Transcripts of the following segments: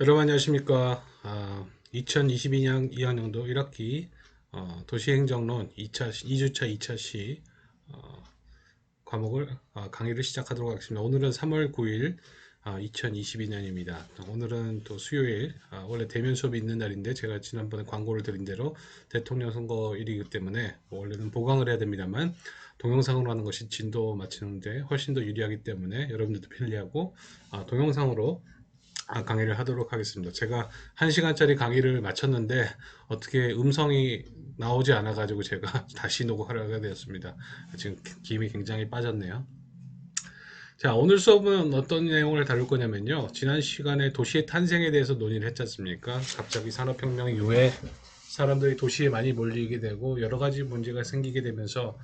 여러분 안녕하십니까. 2022년 2학년도 1학기 도시행정론 2주차 2차 시 과목을 강의를 시작하도록 하겠습니다. 오늘은 3월 9일 2022년입니다. 오늘은 또 수요일, 원래 대면 수업이 있는 날인데 제가 지난번에 광고를 드린 대로 대통령 선거일이기 때문에 원래는 보강을 해야 됩니다만 동영상으로 하는 것이 진도 맞추는데 훨씬 더 유리하기 때문에 여러분들도 편리하고 동영상으로 강의를 하도록 하겠습니다. 제가 1시간짜리 강의를 마쳤는데 어떻게 음성이 나오지 않아 가지고 제가 다시 녹음을 하게 되었습니다. 지금 김이 굉장히 빠졌네요. 자, 오늘 수업은 어떤 내용을 다룰 거냐면요. 지난 시간에 도시의 탄생에 대해서 논의를 했지 않습니까? 갑자기 산업혁명 이후에 사람들이 도시에 많이 몰리게 되고 여러 가지 문제가 생기게 되면서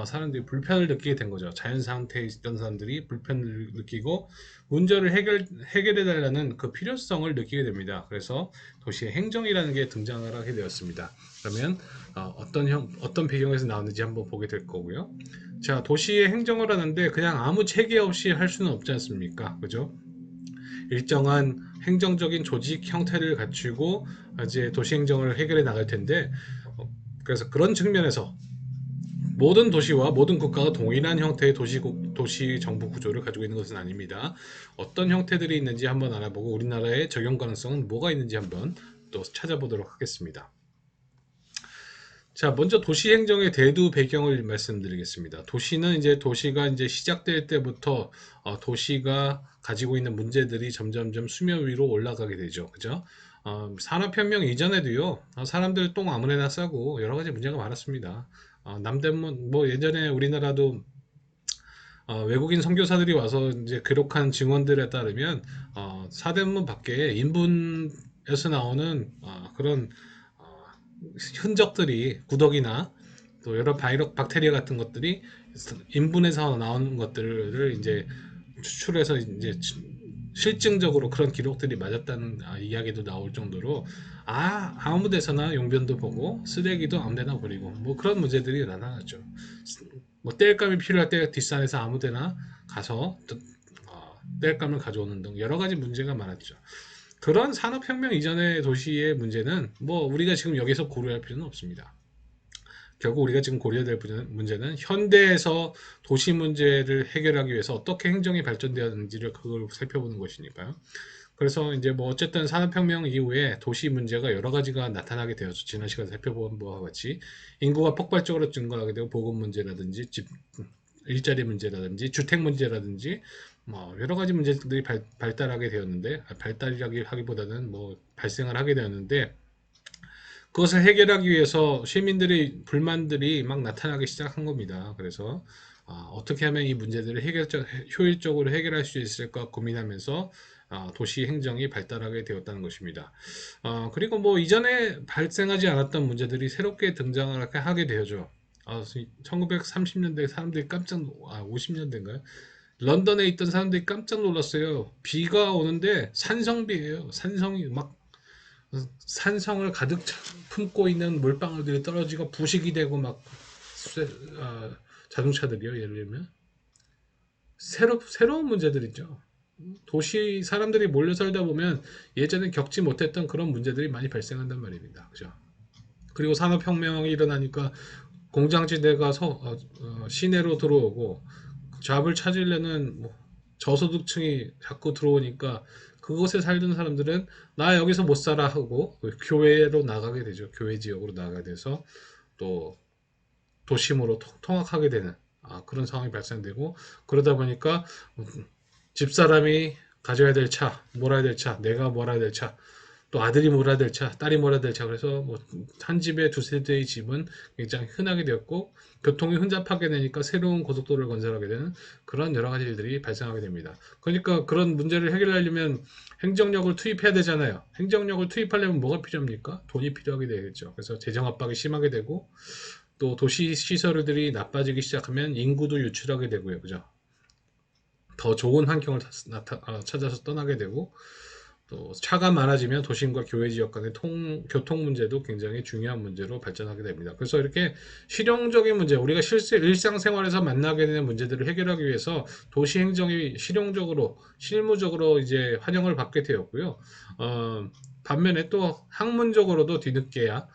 사람들이 불편을 느끼게 된 거죠. 자연 상태에 있던 사람들이 불편을 느끼고 문제를 해결해 달라는 그 필요성을 느끼게 됩니다. 그래서 도시의 행정이라는 게 등장을 하게 되었습니다. 그러면 어떤 배경에서 나왔는지 한번 보게 될 거고요. 자, 도시의 행정을 하는데 그냥 아무 체계 없이 할 수는 없지 않습니까? 그죠? 일정한 행정적인 조직 형태를 갖추고 이제 도시 행정을 해결해 나갈 텐데 그래서 그런 측면에서 모든 도시와 모든 국가가 동일한 형태의 도시 정부 구조를 가지고 있는 것은 아닙니다. 어떤 형태들이 있는지 한번 알아보고 우리나라의 적용 가능성은 뭐가 있는지 한번 또 찾아보도록 하겠습니다. 자, 먼저 도시 행정의 대두 배경을 말씀드리겠습니다. 도시는 이제 도시가 이제 시작될 때부터 도시가 가지고 있는 문제들이 점점점 수면 위로 올라가게 되죠. 그죠? 산업혁명 이전에도요, 사람들 똥 아무데나 싸고 여러 가지 문제가 많았습니다. 남대문, 뭐 예전에 우리나라도 외국인 선교사들이 와서 이제 기록한 증언들에 따르면 사대문 밖에 인분에서 나오는 그런 어, 흔적들이 구덕이나 또 여러 박테리아 같은 것들이 인분에서 나오는 것들을 이제 추출해서 이제 실증적으로 그런 기록들이 맞았다는 이야기도 나올 정도로 아무 데서나 용변도 보고 쓰레기도 아무 데나 버리고 뭐 그런 문제들이 나타났죠. 뭐 땔감이 필요할 때 뒷산에서 아무 데나 가서 땔감을 가져오는 등 여러 가지 문제가 많았죠. 그런 산업혁명 이전의 도시의 문제는 뭐 우리가 지금 여기서 고려할 필요는 없습니다. 결국 우리가 지금 고려해야 될 문제는 현대에서 도시 문제를 해결하기 위해서 어떻게 행정이 발전되었는지를 그걸 살펴보는 것이니까요. 그래서 이제 뭐 어쨌든 산업혁명 이후에 도시 문제가 여러 가지가 나타나게 되었죠. 지난 시간에 살펴본 바와 같이 인구가 폭발적으로 증가하게 되고 보건 문제라든지 일자리 문제라든지 주택 문제라든지 뭐 여러 가지 문제들이 발달하게 되었는데 발달이라기 하기보다는 뭐 발생을 하게 되었는데 그것을 해결하기 위해서 시민들의 불만들이 막 나타나기 시작한 겁니다. 그래서 어떻게 하면 이 문제들을 효율적으로 해결할 수 있을까 고민하면서 도시 행정이 발달하게 되었다는 것입니다. 그리고 뭐 이전에 발생하지 않았던 문제들이 새롭게 등장을 하게 되죠. 1930년대 사람들이 50년대인가요? 런던에 있던 사람들이 깜짝 놀랐어요. 비가 오는데 산성비예요. 산성이 막 산성을 가득 품고 있는 물방울들이 떨어지고 부식이 되고 막 자동차들이요. 예를 들면 새로운 문제들이죠. 도시 사람들이 몰려 살다 보면 예전에 겪지 못했던 그런 문제들이 많이 발생한단 말입니다. 그죠? 그리고 산업혁명이 일어나니까 공장지대가 시내로 들어오고 잡을 찾으려는 뭐 저소득층이 자꾸 들어오니까 그곳에 살던 사람들은 나 여기서 못 살아 하고 교외로 나가게 되죠. 교외 지역으로 나가게 돼서 또 도심으로 통학하게 되는 그런 상황이 발생되고 그러다 보니까 집사람이 가져야 될 차, 몰아야 될 차, 내가 몰아야 될 차, 또 아들이 몰아야 될 차, 딸이 몰아야 될 차. 그래서 뭐 한 집에 두세 대의 집은 굉장히 흔하게 되었고 교통이 혼잡하게 되니까 새로운 고속도로를 건설하게 되는 그런 여러 가지 일들이 발생하게 됩니다. 그러니까 그런 문제를 해결하려면 행정력을 투입해야 되잖아요. 행정력을 투입하려면 뭐가 필요합니까? 돈이 필요하게 되겠죠. 그래서 재정 압박이 심하게 되고 또 도시 시설들이 나빠지기 시작하면 인구도 유출하게 되고요. 그죠? 더 좋은 환경을 찾아서 떠나게 되고 또 차가 많아지면 도심과 교외 지역 간의 교통 문제도 굉장히 중요한 문제로 발전하게 됩니다. 그래서 이렇게 실용적인 문제, 우리가 실제 일상생활에서 만나게 되는 문제들을 해결하기 위해서 도시 행정이 실용적으로, 실무적으로 이제 환영을 받게 되었고요. 반면에 또 학문적으로도 뒤늦게야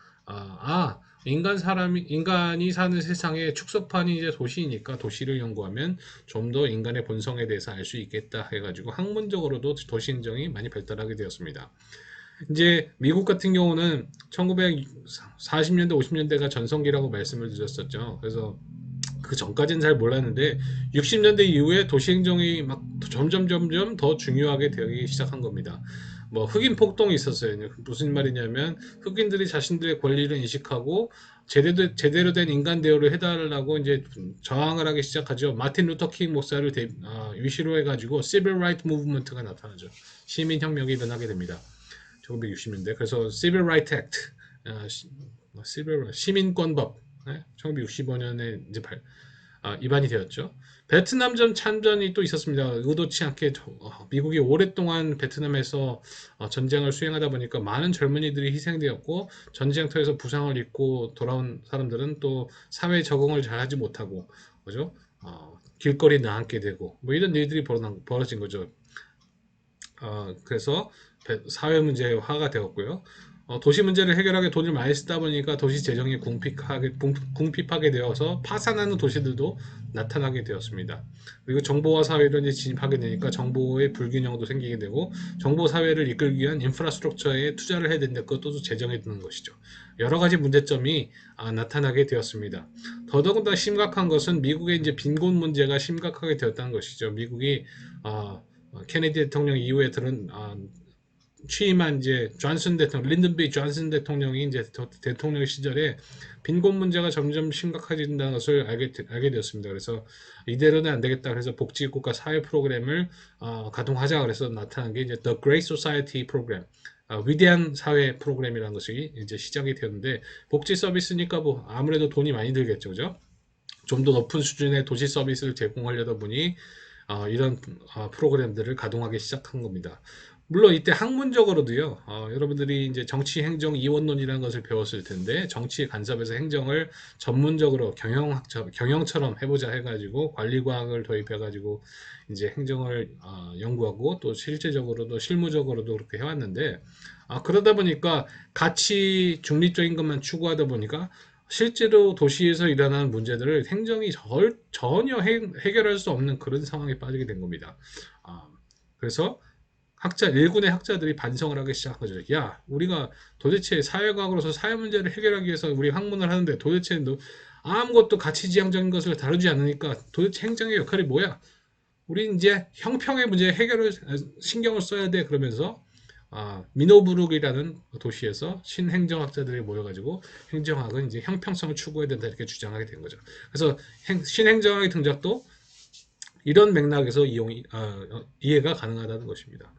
인간이 사는 세상의 축소판이 이제 도시이니까 도시를 연구하면 좀 더 인간의 본성에 대해서 알 수 있겠다 해가지고 학문적으로도 도시 행정이 많이 발달하게 되었습니다. 이제 미국 같은 경우는 1940년대, 50년대가 전성기라고 말씀을 드렸었죠. 그래서 그 전까지는 잘 몰랐는데 60년대 이후에 도시행정이 막 점점 더 중요하게 되기 시작한 겁니다. 뭐 흑인 폭동이 있었어요. 무슨 말이냐면 흑인들이 자신들의 권리를 인식하고 제대로 된 인간 대우를 해달라고 이제 저항을 하기 시작하죠. 마틴 루터 킹 목사를 위시로 해가지고 Civil Rights Movement가 나타나죠. 시민혁명이 일어나게 됩니다. 1960년대. 그래서 Civil Rights Act, 시민권법, 1965년에 이제 입안이 되었죠. 베트남전 참전이 또 있었습니다. 의도치 않게 미국이 오랫동안 베트남에서 전쟁을 수행하다 보니까 많은 젊은이들이 희생되었고 전쟁터에서 부상을 입고 돌아온 사람들은 또 사회 적응을 잘하지 못하고 그죠? 길거리 나앉게 되고 뭐 이런 일들이 벌어진 거죠. 그래서 사회 문제화가 되었고요. 도시 문제를 해결하기 돈을 많이 쓰다 보니까 도시 재정이 궁핍하게 되어서 파산하는 도시들도 나타나게 되었습니다. 그리고 정보화 사회로 이제 진입하게 되니까 정보의 불균형도 생기게 되고 정보 사회를 이끌기 위한 인프라스트럭처에 투자를 해야 되는데 그것도 재정에 드는 것이죠. 여러 가지 문제점이 나타나게 되었습니다. 더더군다나 심각한 것은 미국의 이제 빈곤 문제가 심각하게 되었다는 것이죠. 미국이 케네디 대통령 이후에 취임한 이제 린든 B 존슨 대통령이 이제 대통령 시절에 빈곤 문제가 점점 심각해진다는 것을 알게 되었습니다. 그래서 이대로는 안 되겠다. 그래서 복지국가 사회 프로그램을 가동하자. 그래서 나타난 게 이제 The Great Society 프로그램, 위대한 사회 프로그램이라는 것이 이제 시작이 되었는데 복지 서비스니까 뭐 아무래도 돈이 많이 들겠죠, 그죠? 좀 더 높은 수준의 도시 서비스를 제공하려다 보니 이런 프로그램들을 가동하기 시작한 겁니다. 물론 이때 학문적으로도요. 여러분들이 이제 정치 행정 이원론이라는 것을 배웠을 텐데 정치 간섭에서 행정을 전문적으로 경영처럼 해보자 해가지고 관리과학을 도입해가지고 이제 행정을 연구하고 또 실제적으로도 실무적으로도 그렇게 해왔는데 그러다 보니까 가치 중립적인 것만 추구하다 보니까 실제로 도시에서 일어나는 문제들을 행정이 전혀 해결할 수 없는 그런 상황에 빠지게 된 겁니다. 그래서 일군의 학자들이 반성을 하기 시작한 거죠. 야, 우리가 도대체 사회과학으로서 사회 문제를 해결하기 위해서 우리 학문을 하는데 도대체 아무것도 가치지향적인 것을 다루지 않으니까 도대체 행정의 역할이 뭐야? 우리 이제 형평의 문제 해결을 신경을 써야 돼. 그러면서 미노부룩이라는 도시에서 신행정학자들이 모여가지고 행정학은 이제 형평성을 추구해야 된다 이렇게 주장하게 된 거죠. 그래서 신행정학의 등장도 이런 맥락에서 이해가 가능하다는 것입니다.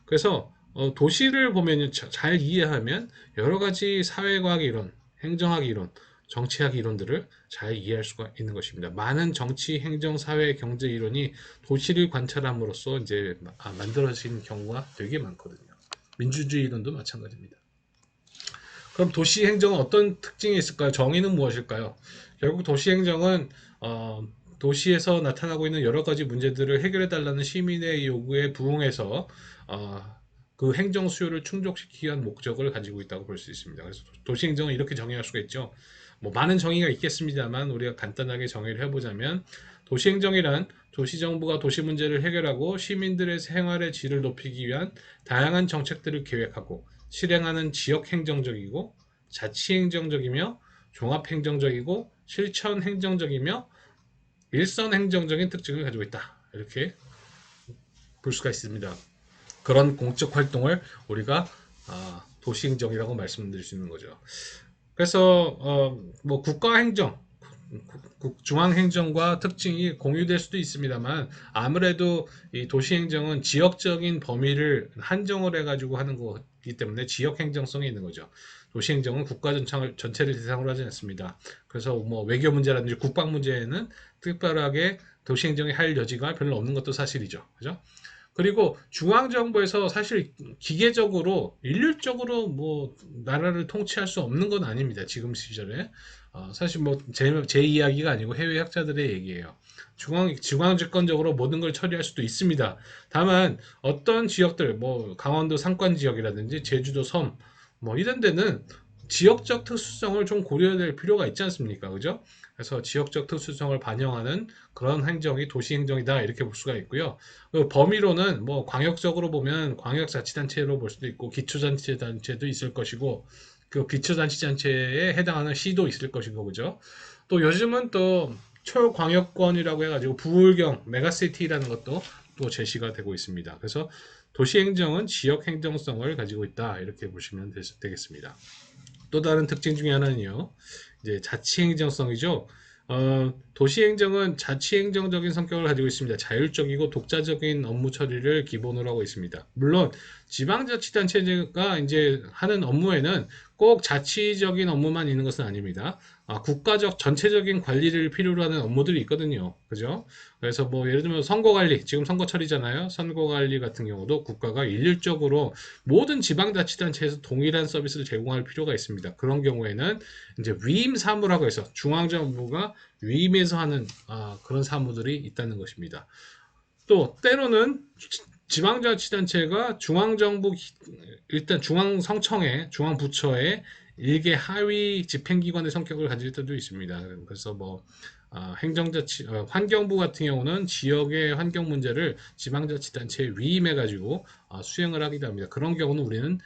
그래서 도시를 보면 잘 이해하면 여러 가지 사회과학 이론, 행정학 이론, 정치학 이론들을 잘 이해할 수가 있는 것입니다. 많은 정치, 행정, 사회, 경제 이론이 도시를 관찰함으로써 이제 만들어진 경우가 되게 많거든요. 민주주의 이론도 마찬가지입니다. 그럼 도시 행정은 어떤 특징이 있을까요? 정의는 무엇일까요? 결국 도시 행정은 도시에서 나타나고 있는 여러 가지 문제들을 해결해 달라는 시민의 요구에 부응해서 그 행정 수요를 충족시키기 위한 목적을 가지고 있다고 볼 수 있습니다. 그래서 도시 행정은 이렇게 정의할 수가 있죠. 뭐 많은 정의가 있겠습니다만 우리가 간단하게 정의를 해보자면 도시 행정이란 도시 정부가 도시 문제를 해결하고 시민들의 생활의 질을 높이기 위한 다양한 정책들을 계획하고 실행하는 지역 행정적이고 자치 행정적이며 종합 행정적이고 실천 행정적이며 일선 행정적인 특징을 가지고 있다. 이렇게 볼 수가 있습니다. 그런 공적 활동을 우리가 도시행정이라고 말씀드릴 수 있는 거죠. 그래서 뭐 국가행정, 중앙행정과 특징이 공유될 수도 있습니다만 아무래도 이 도시행정은 지역적인 범위를 한정을 해가지고 하는 거기 때문에 지역행정성이 있는 거죠. 도시행정은 국가 전체를 대상으로 하지 않습니다. 그래서 뭐 외교 문제라든지 국방 문제에는 특별하게 도시행정이 할 여지가 별로 없는 것도 사실이죠. 그죠? 그리고 중앙정부에서 사실 기계적으로 일률적으로 뭐 나라를 통치할 수 없는 건 아닙니다. 지금 시절에. 사실 뭐 제 이야기가 아니고 해외 학자들의 얘기예요. 중앙집권적으로 모든 걸 처리할 수도 있습니다. 다만 어떤 지역들, 뭐 강원도 상권 지역이라든지 제주도 섬, 뭐 이런 데는 지역적 특수성을 좀 고려해야 될 필요가 있지 않습니까? 그죠? 그래서 지역적 특수성을 반영하는 그런 행정이 도시행정이다 이렇게 볼 수가 있고요. 그 범위로는 뭐 광역적으로 보면 광역자치단체로 볼 수도 있고 기초자치단체도 있을 것이고 그 기초자치단체에 해당하는 시도 있을 것이고 그죠? 또 요즘은 또 초광역권이라고 해가지고 부울경 메가시티라는 것도 또 제시가 되고 있습니다. 그래서 도시행정은 지역 행정성을 가지고 있다 이렇게 보시면 되겠습니다. 또 다른 특징 중에 하나는요. 이제 자치행정성이죠. 도시행정은 자치행정적인 성격을 가지고 있습니다. 자율적이고 독자적인 업무 처리를 기본으로 하고 있습니다. 물론 지방자치단체가 이제 하는 업무에는 꼭 자치적인 업무만 있는 것은 아닙니다. 국가적 전체적인 관리를 필요로 하는 업무들이 있거든요. 그죠? 그래서 뭐 예를 들면 선거관리, 지금 선거철이잖아요. 선거관리 같은 경우도 국가가 일률적으로 모든 지방자치단체에서 동일한 서비스를 제공할 필요가 있습니다. 그런 경우에는 이제 위임 사무라고 해서 중앙정부가 위임해서 하는 그런 사무들이 있다는 것입니다. 또 때로는 지방자치단체가 중앙정부 일단 중앙성청의 중앙부처의 일개 하위 집행기관의 성격을 가질 때도 있습니다. 그래서 뭐 행정자치 환경부 같은 경우는 지역의 환경 문제를 지방자치단체에 위임해 가지고 수행을 하기도 합니다. 그런 경우는 우리는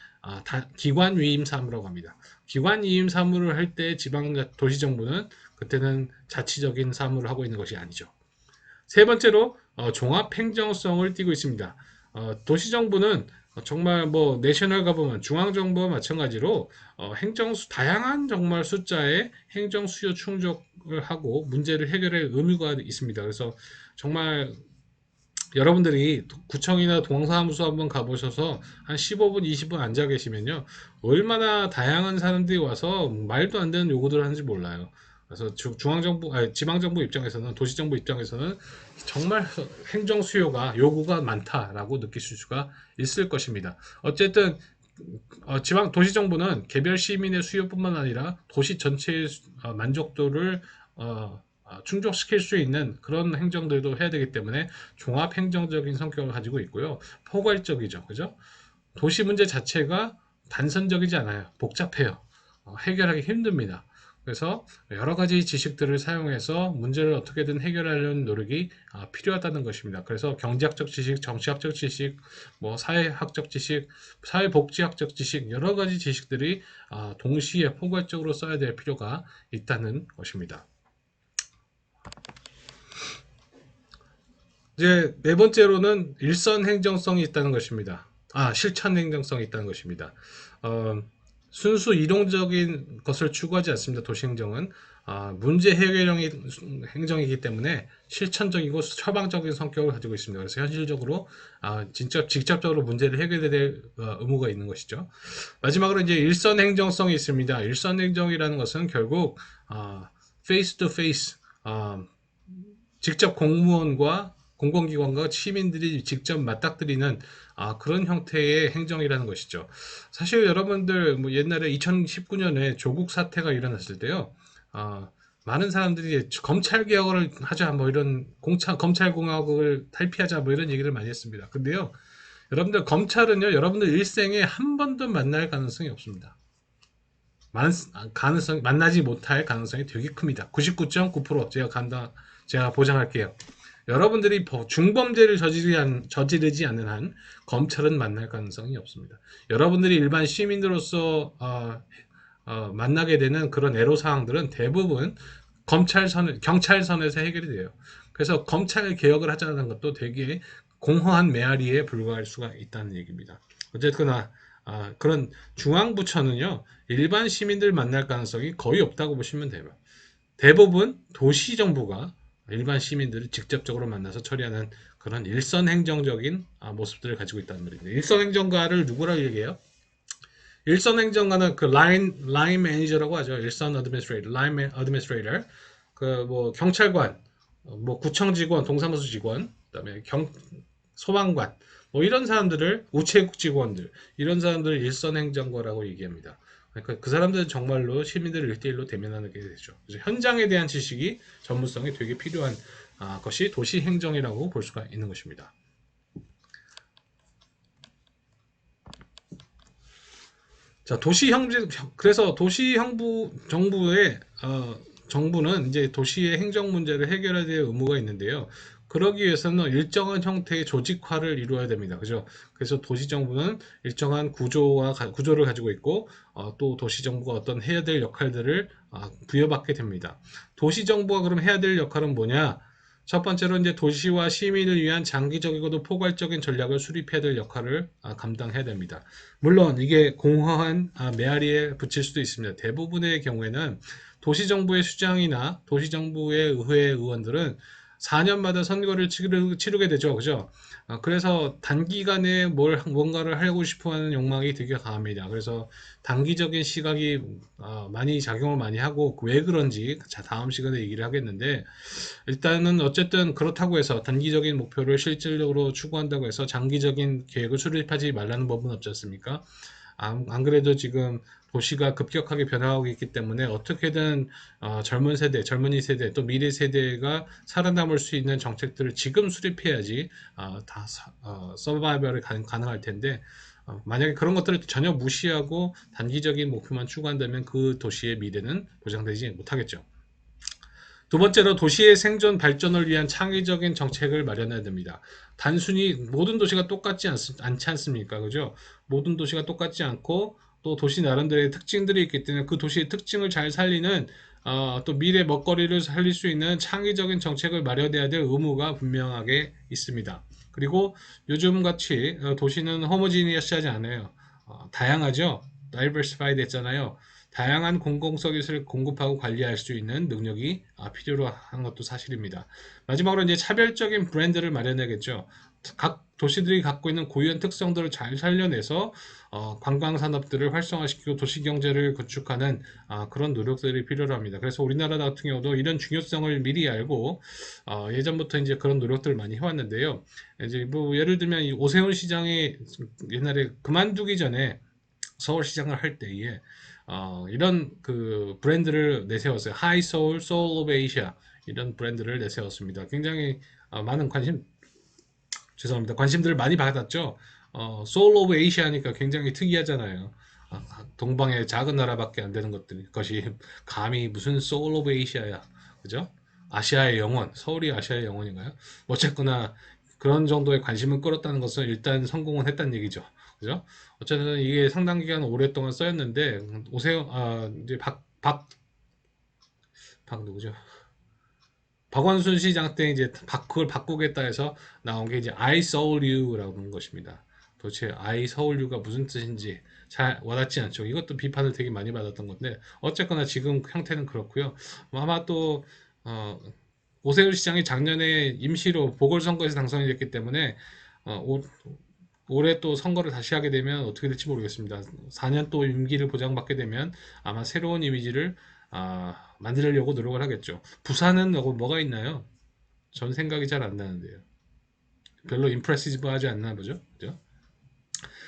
기관 위임 사무라고 합니다. 기관 위임 사무를 할 때 지방 도시정부는 그때는 자치적인 사무를 하고 있는 것이 아니죠. 세 번째로 종합 행정성을 띠고 있습니다. 도시정부는 정말 뭐 내셔널 가버먼 중앙정부와 마찬가지로 다양한 정말 숫자의 행정 수요 충족을 하고 문제를 해결할 의무가 있습니다. 그래서 정말 여러분들이 구청이나 동사무소 한번 가보셔서 한 15분, 20분 앉아 계시면요. 얼마나 다양한 사람들이 와서 말도 안 되는 요구들을 하는지 몰라요. 그래서 중앙정부, 아니, 지방정부 입장에서는, 도시정부 입장에서는 정말 행정 수요가, 요구가 많다라고 느끼실 수가 있을 것입니다. 어쨌든, 도시정부는 개별 시민의 수요뿐만 아니라 도시 전체의 만족도를 충족시킬 수 있는 그런 행정들도 해야 되기 때문에 종합 행정적인 성격을 가지고 있고요. 포괄적이죠. 그죠? 도시 문제 자체가 단선적이지 않아요. 복잡해요. 해결하기 힘듭니다. 그래서 여러 가지 지식들을 사용해서 문제를 어떻게든 해결하려는 노력이 필요하다는 것입니다. 그래서 경제학적 지식, 정치학적 지식, 뭐 사회학적 지식, 사회복지학적 지식, 여러 가지 지식들이 동시에 포괄적으로 써야 될 필요가 있다는 것입니다. 이제 네 번째로는 일선 행정성이 있다는 것입니다. 실천 행정성이 있다는 것입니다. 어, 순수 이동적인 것을 추구하지 않습니다. 도시행정은 문제 해결형 행정이기 때문에 실천적이고 처방적인 성격을 가지고 있습니다. 그래서 현실적으로 직접적으로 문제를 해결해야 될 의무가 있는 것이죠. 마지막으로 이제 일선 행정성이 있습니다. 일선 행정이라는 것은 결국 face to face 직접 공무원과 공공기관과 시민들이 직접 맞닥뜨리는 그런 형태의 행정이라는 것이죠. 사실 여러분들 뭐 옛날에 2019년에 조국 사태가 일어났을 때요. 많은 사람들이 검찰 개혁을 하자 뭐 이런 검찰 공화국을 탈피하자 뭐 이런 얘기를 많이 했습니다. 근데요. 여러분들 검찰은요. 여러분들 일생에 한 번도 만날 가능성이 없습니다. 만나지 못할 가능성이 되게 큽니다. 99.9% 제가 보장할게요. 여러분들이 중범죄를 저지르지 않는 한 검찰은 만날 가능성이 없습니다. 여러분들이 일반 시민으로서 만나게 되는 그런 애로사항들은 대부분 경찰선에서 해결이 돼요. 그래서 검찰 개혁을 하자는 것도 되게 공허한 메아리에 불과할 수가 있다는 얘기입니다. 어쨌거나 그런 중앙부처는요, 일반 시민들 만날 가능성이 거의 없다고 보시면 돼요. 대부분 도시정부가 일반 시민들을 직접적으로 만나서 처리하는 그런 일선 행정적인 모습들을 가지고 있다는 말입니다. 일선 행정가를 누구라고 얘기해요? 일선 행정가는 그 라인 매니저라고 하죠. 일선 어드미니스트레이터, 라인 어드미니스트레이터. 그 뭐 경찰관, 뭐 구청 직원, 동사무소 직원, 그다음에 소방관, 뭐 이런 사람들을 우체국 직원들, 이런 사람들을 일선 행정거라고 얘기합니다. 그러니까 그 사람들은 정말로 시민들을 1대1로 대면하게 되죠. 그래서 현장에 대한 지식이 전문성이 되게 필요한 것이 도시 행정이라고 볼 수가 있는 것입니다. 자, 그래서 정부의 정부는 이제 도시의 행정 문제를 해결해야 될 의무가 있는데요. 그러기 위해서는 일정한 형태의 조직화를 이루어야 됩니다. 그죠? 그래서 도시정부는 일정한 구조를 가지고 있고, 또 도시정부가 어떤 해야 될 역할들을 부여받게 됩니다. 도시정부가 그럼 해야 될 역할은 뭐냐? 첫 번째로 이제 도시와 시민을 위한 장기적이고도 포괄적인 전략을 수립해야 될 역할을 감당해야 됩니다. 물론 이게 공허한 메아리에 붙일 수도 있습니다. 대부분의 경우에는 도시정부의 수장이나 도시정부의 의회 의원들은 4년마다 선거를 치르게 되죠. 그죠? 그래서 단기간에 뭔가를 하고 싶어 하는 욕망이 되게 강합니다. 그래서 단기적인 시각이 많이 작용을 많이 하고 왜 그런지 다음 시간에 얘기를 하겠는데, 일단은 어쨌든 그렇다고 해서 단기적인 목표를 실질적으로 추구한다고 해서 장기적인 계획을 수립하지 말라는 법은 없지 않습니까? 안 그래도 지금 도시가 급격하게 변화하고 있기 때문에 어떻게든 젊은 세대, 젊은이 세대, 또 미래 세대가 살아남을 수 있는 정책들을 지금 수립해야지 다 서바이벌이 가능할 텐데, 만약에 그런 것들을 전혀 무시하고 단기적인 목표만 추구한다면 그 도시의 미래는 보장되지 못하겠죠. 두 번째로 도시의 생존 발전을 위한 창의적인 정책을 마련해야 됩니다. 단순히 모든 도시가 않지 않습니까? 그죠? 모든 도시가 똑같지 않고 또 도시 나름대로의 특징들이 있기 때문에 그 도시의 특징을 잘 살리는 또 미래 먹거리를 살릴 수 있는 창의적인 정책을 마련해야 될 의무가 분명하게 있습니다. 그리고 요즘 같이 도시는 호모지니어스하지 않아요. 다양하죠? 다이버시파이드 했잖아요. 다양한 공공 서비스를 공급하고 관리할 수 있는 능력이 필요로 한 것도 사실입니다. 마지막으로 이제 차별적인 브랜드를 마련해야겠죠. 각 도시들이 갖고 있는 고유한 특성들을 잘 살려내서 관광 산업들을 활성화시키고 도시 경제를 구축하는 그런 노력들이 필요로 합니다. 그래서 우리나라 같은 경우도 이런 중요성을 미리 알고 예전부터 이제 그런 노력들을 많이 해왔는데요. 이제 뭐 예를 들면 이 오세훈 시장이 옛날에 그만두기 전에 서울시장을 할 때에 이런 그 브랜드를 내세웠어요. 하이 소울, 소울 오브 에이시아 이런 브랜드를 내세웠습니다. 굉장히 많은 죄송합니다. 관심들을 많이 받았죠. 소울 오브 에이시아니까 굉장히 특이하잖아요. 동방의 작은 나라밖에 안 되는 것이 감히 무슨 소울 오브 에이시아야, 그죠? 아시아의 영혼, 서울이 아시아의 영혼인가요? 어쨌거나 그런 정도의 관심을 끌었다는 것은 일단 성공은 했다는 얘기죠. 그죠? 어쨌든 이게 상당 기간 오랫동안 써였는데 오세요 이제 박 누구죠? 박원순 시장 때 이제 그걸 바꾸겠다 해서 나온 게 이제 I saw you라는 것입니다. 도대체 I saw you가 무슨 뜻인지 잘 와닿지 않죠. 이것도 비판을 되게 많이 받았던 건데 어쨌거나 지금 형태는 그렇고요. 아마 또 어, 오세훈 시장이 작년에 임시로 보궐선거에서 당선이 됐기 때문에 올해 또 선거를 다시 하게 되면 어떻게 될지 모르겠습니다. 4년 또 임기를 보장받게 되면 아마 새로운 이미지를 만들려고 노력을 하겠죠. 부산은 뭐가 있나요? 전 생각이 잘 안 나는데요. 별로 임프레시브하지 않나 보죠. 그죠?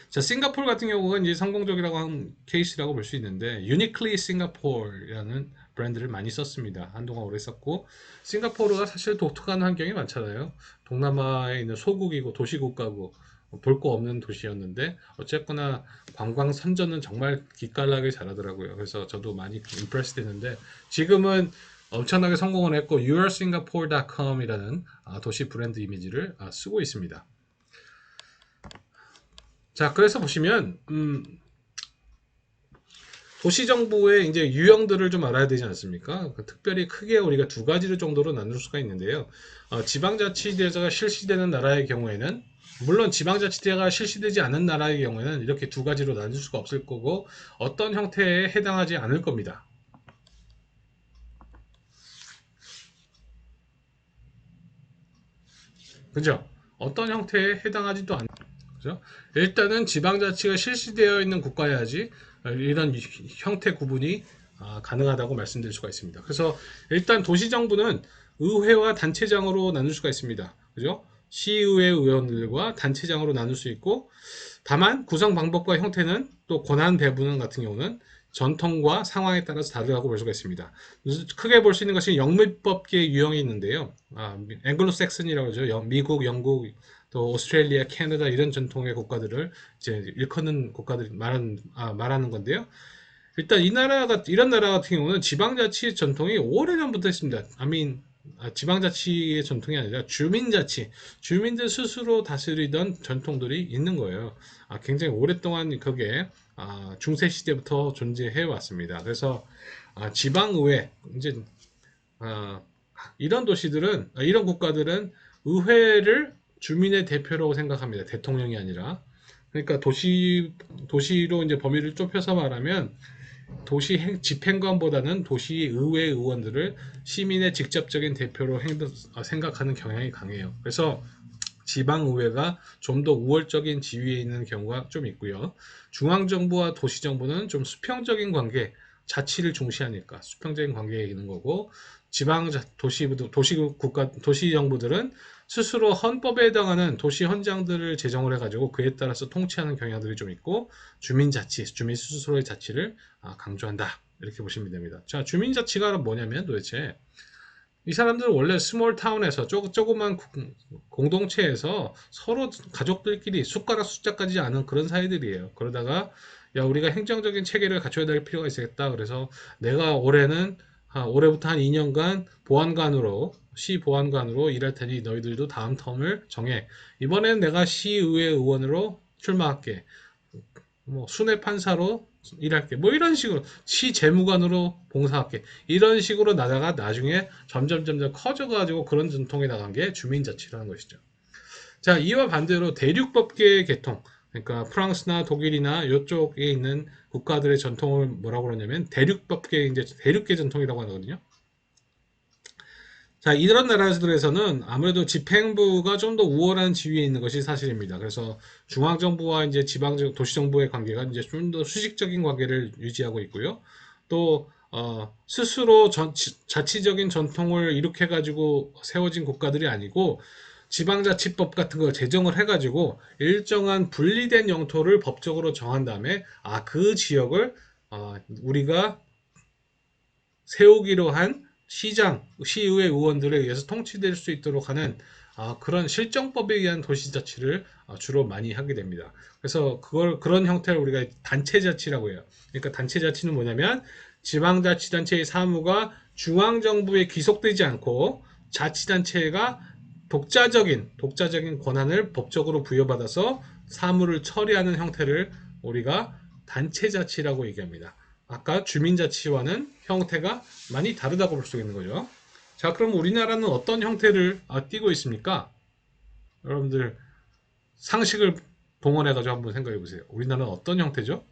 자, 싱가포르 같은 경우는 이제 성공적이라고 한 케이스라고 볼 수 있는데 Uniquely Singapore라는 브랜드를 많이 썼습니다. 한동안 오래 썼고 싱가포르가 사실 독특한 환경이 많잖아요. 동남아에 있는 소국이고 도시국가고 볼 거 없는 도시였는데 어쨌거나 관광 선전은 정말 기깔나게 잘하더라고요. 그래서 저도 많이 임프레스 됐는데 지금은 엄청나게 성공을 했고 yoursingapore.com이라는 도시 브랜드 이미지를 쓰고 있습니다. 자, 그래서 보시면 도시 정부의 이제 유형들을 좀 알아야 되지 않습니까? 특별히 크게 우리가 두 가지 정도로 나눌 수가 있는데요. 지방자치제가 실시되는 나라의 경우에는 물론 지방자치제가 실시되지 않은 나라의 경우에는 이렇게 두 가지로 나눌 수가 없을 거고 어떤 형태에 해당하지 않을 겁니다. 그죠? 어떤 형태에 해당하지도 않는 그죠? 일단은 지방자치가 실시되어 있는 국가여야지 이런 형태 구분이 가능하다고 말씀드릴 수가 있습니다. 그래서 일단 도시정부는 의회와 단체장으로 나눌 수가 있습니다. 그죠? 시의회 의원들과 단체장으로 나눌 수 있고, 다만 구성 방법과 형태는 또 권한 배분 같은 경우는 전통과 상황에 따라서 다르다고 볼 수가 있습니다. 크게 볼 수 있는 것이 영미법계의 유형이 있는데요. 앵글로색슨이라고 하죠. 미국, 영국, 또 오스트레일리아, 캐나다 이런 전통의 국가들을 이제 일컫는 국가들이 말하는 건데요. 일단 이런 나라 같은 경우는 지방자치 전통이 오래전부터 있습니다. 지방자치의 전통이 아니라 주민자치, 주민들 스스로 다스리던 전통들이 있는 거예요. 굉장히 오랫동안 그게 중세 시대부터 존재해 왔습니다. 그래서 지방의회, 이제 이런 도시들은, 이런 국가들은 의회를 주민의 대표라고 생각합니다. 대통령이 아니라. 그러니까 도시로 이제 범위를 좁혀서 말하면 도시 집행관보다는 도시의회 의원들을 시민의 직접적인 대표로 생각하는 경향이 강해요. 그래서 지방의회가 좀 더 우월적인 지위에 있는 경우가 좀 있고요. 중앙정부와 도시정부는 좀 수평적인 관계, 자치를 중시하니까 수평적인 관계에 있는 거고, 도시정부들은 스스로 헌법에 해당하는 도시 헌장들을 제정을 해가지고 그에 따라서 통치하는 경향들이 좀 있고, 주민자치, 주민 스스로의 자치를 강조한다. 이렇게 보시면 됩니다. 자, 주민자치가 뭐냐면 도대체 이 사람들은 원래 스몰 타운에서 조그만 공동체에서 서로 가족들끼리 숟가락 숫자까지 아는 그런 사이들이에요. 그러다가 야, 우리가 행정적인 체계를 갖춰야 될 필요가 있겠다. 그래서 내가 올해부터 한 2년간 시 보안관으로 일할 테니 너희들도 다음 텀을 정해. 이번엔 내가 시의회 의원으로 출마할게. 뭐 순회 판사로 일할게. 뭐 이런 식으로 시 재무관으로 봉사할게. 이런 식으로 나다가 나중에 점점 커져가지고 그런 전통에 나간 게 주민자치라는 것이죠. 자, 이와 반대로 대륙법계의 계통, 그러니까 프랑스나 독일이나 이쪽에 있는 국가들의 전통을 뭐라고 그러냐면 대륙계 전통이라고 하거든요. 자, 이런 나라들에서는 아무래도 집행부가 좀 더 우월한 지위에 있는 것이 사실입니다. 그래서 중앙정부와 이제 도시정부의 관계가 이제 좀 더 수직적인 관계를 유지하고 있고요. 또, 스스로 자치적인 전통을 일으켜가지고 세워진 국가들이 아니고, 지방자치법 같은 걸 제정을 해가지고 일정한 분리된 영토를 법적으로 정한 다음에, 그 지역을, 우리가 세우기로 한 시의회 의원들에 의해서 통치될 수 있도록 하는 그런 실정법에 의한 도시자치를 주로 많이 하게 됩니다. 그래서 그런 형태를 우리가 단체자치라고 해요. 그러니까 단체자치는 뭐냐면 지방자치단체의 사무가 중앙정부에 귀속되지 않고 자치단체가 독자적인 권한을 법적으로 부여받아서 사무를 처리하는 형태를 우리가 단체자치라고 얘기합니다. 아까 주민자치와는 형태가 많이 다르다고 볼 수 있는 거죠. 자, 그럼 우리나라는 어떤 형태를 띠고 있습니까? 여러분들 상식을 동원해가지고 한번 생각해 보세요. 우리나라는 어떤 형태죠?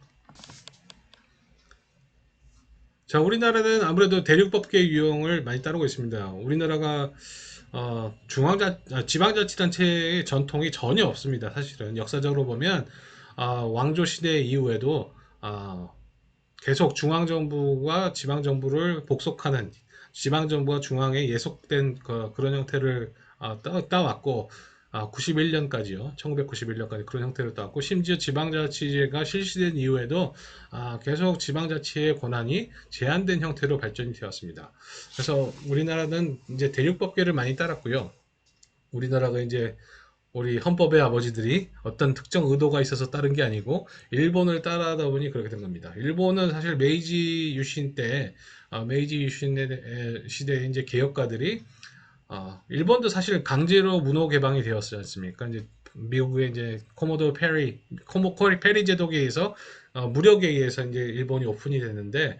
자, 우리나라는 아무래도 대륙법계 유형을 많이 따르고 있습니다. 우리나라가 지방자치단체의 전통이 전혀 없습니다. 사실은 역사적으로 보면 왕조 시대 이후에도 계속 중앙정부가 지방정부를 복속하는, 지방정부와 중앙에 예속된 그런 형태를 따왔고, 91년까지요. 1991년까지 그런 형태를 따왔고, 심지어 지방자치제가 실시된 이후에도 계속 지방자치의 권한이 제한된 형태로 발전이 되었습니다. 그래서 우리나라는 이제 대륙법계를 많이 따랐고요. 우리나라가 이제 우리 헌법의 아버지들이 어떤 특정 의도가 있어서 따른 게 아니고 일본을 따라하다 보니 그렇게 된 겁니다. 일본은 사실 메이지 유신 시대의 이제 개혁가들이 일본도 사실 강제로 문호 개방이 되었지 않습니까? 이제 미국의 이제 페리 제독에 의해서 무력에 의해서 이제 일본이 오픈이 됐는데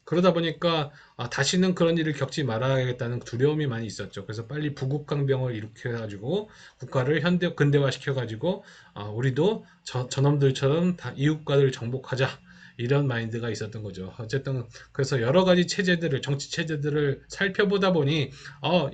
그러다 보니까 다시는 그런 일을 겪지 말아야겠다는 두려움이 많이 있었죠. 그래서 빨리 부국강병을 일으켜가지고 국가를 근대화시켜가지고 우리도 저놈들처럼 다 이웃과를 정복하자, 이런 마인드가 있었던 거죠. 어쨌든 그래서 여러 가지 정치 체제들을 살펴보다 보니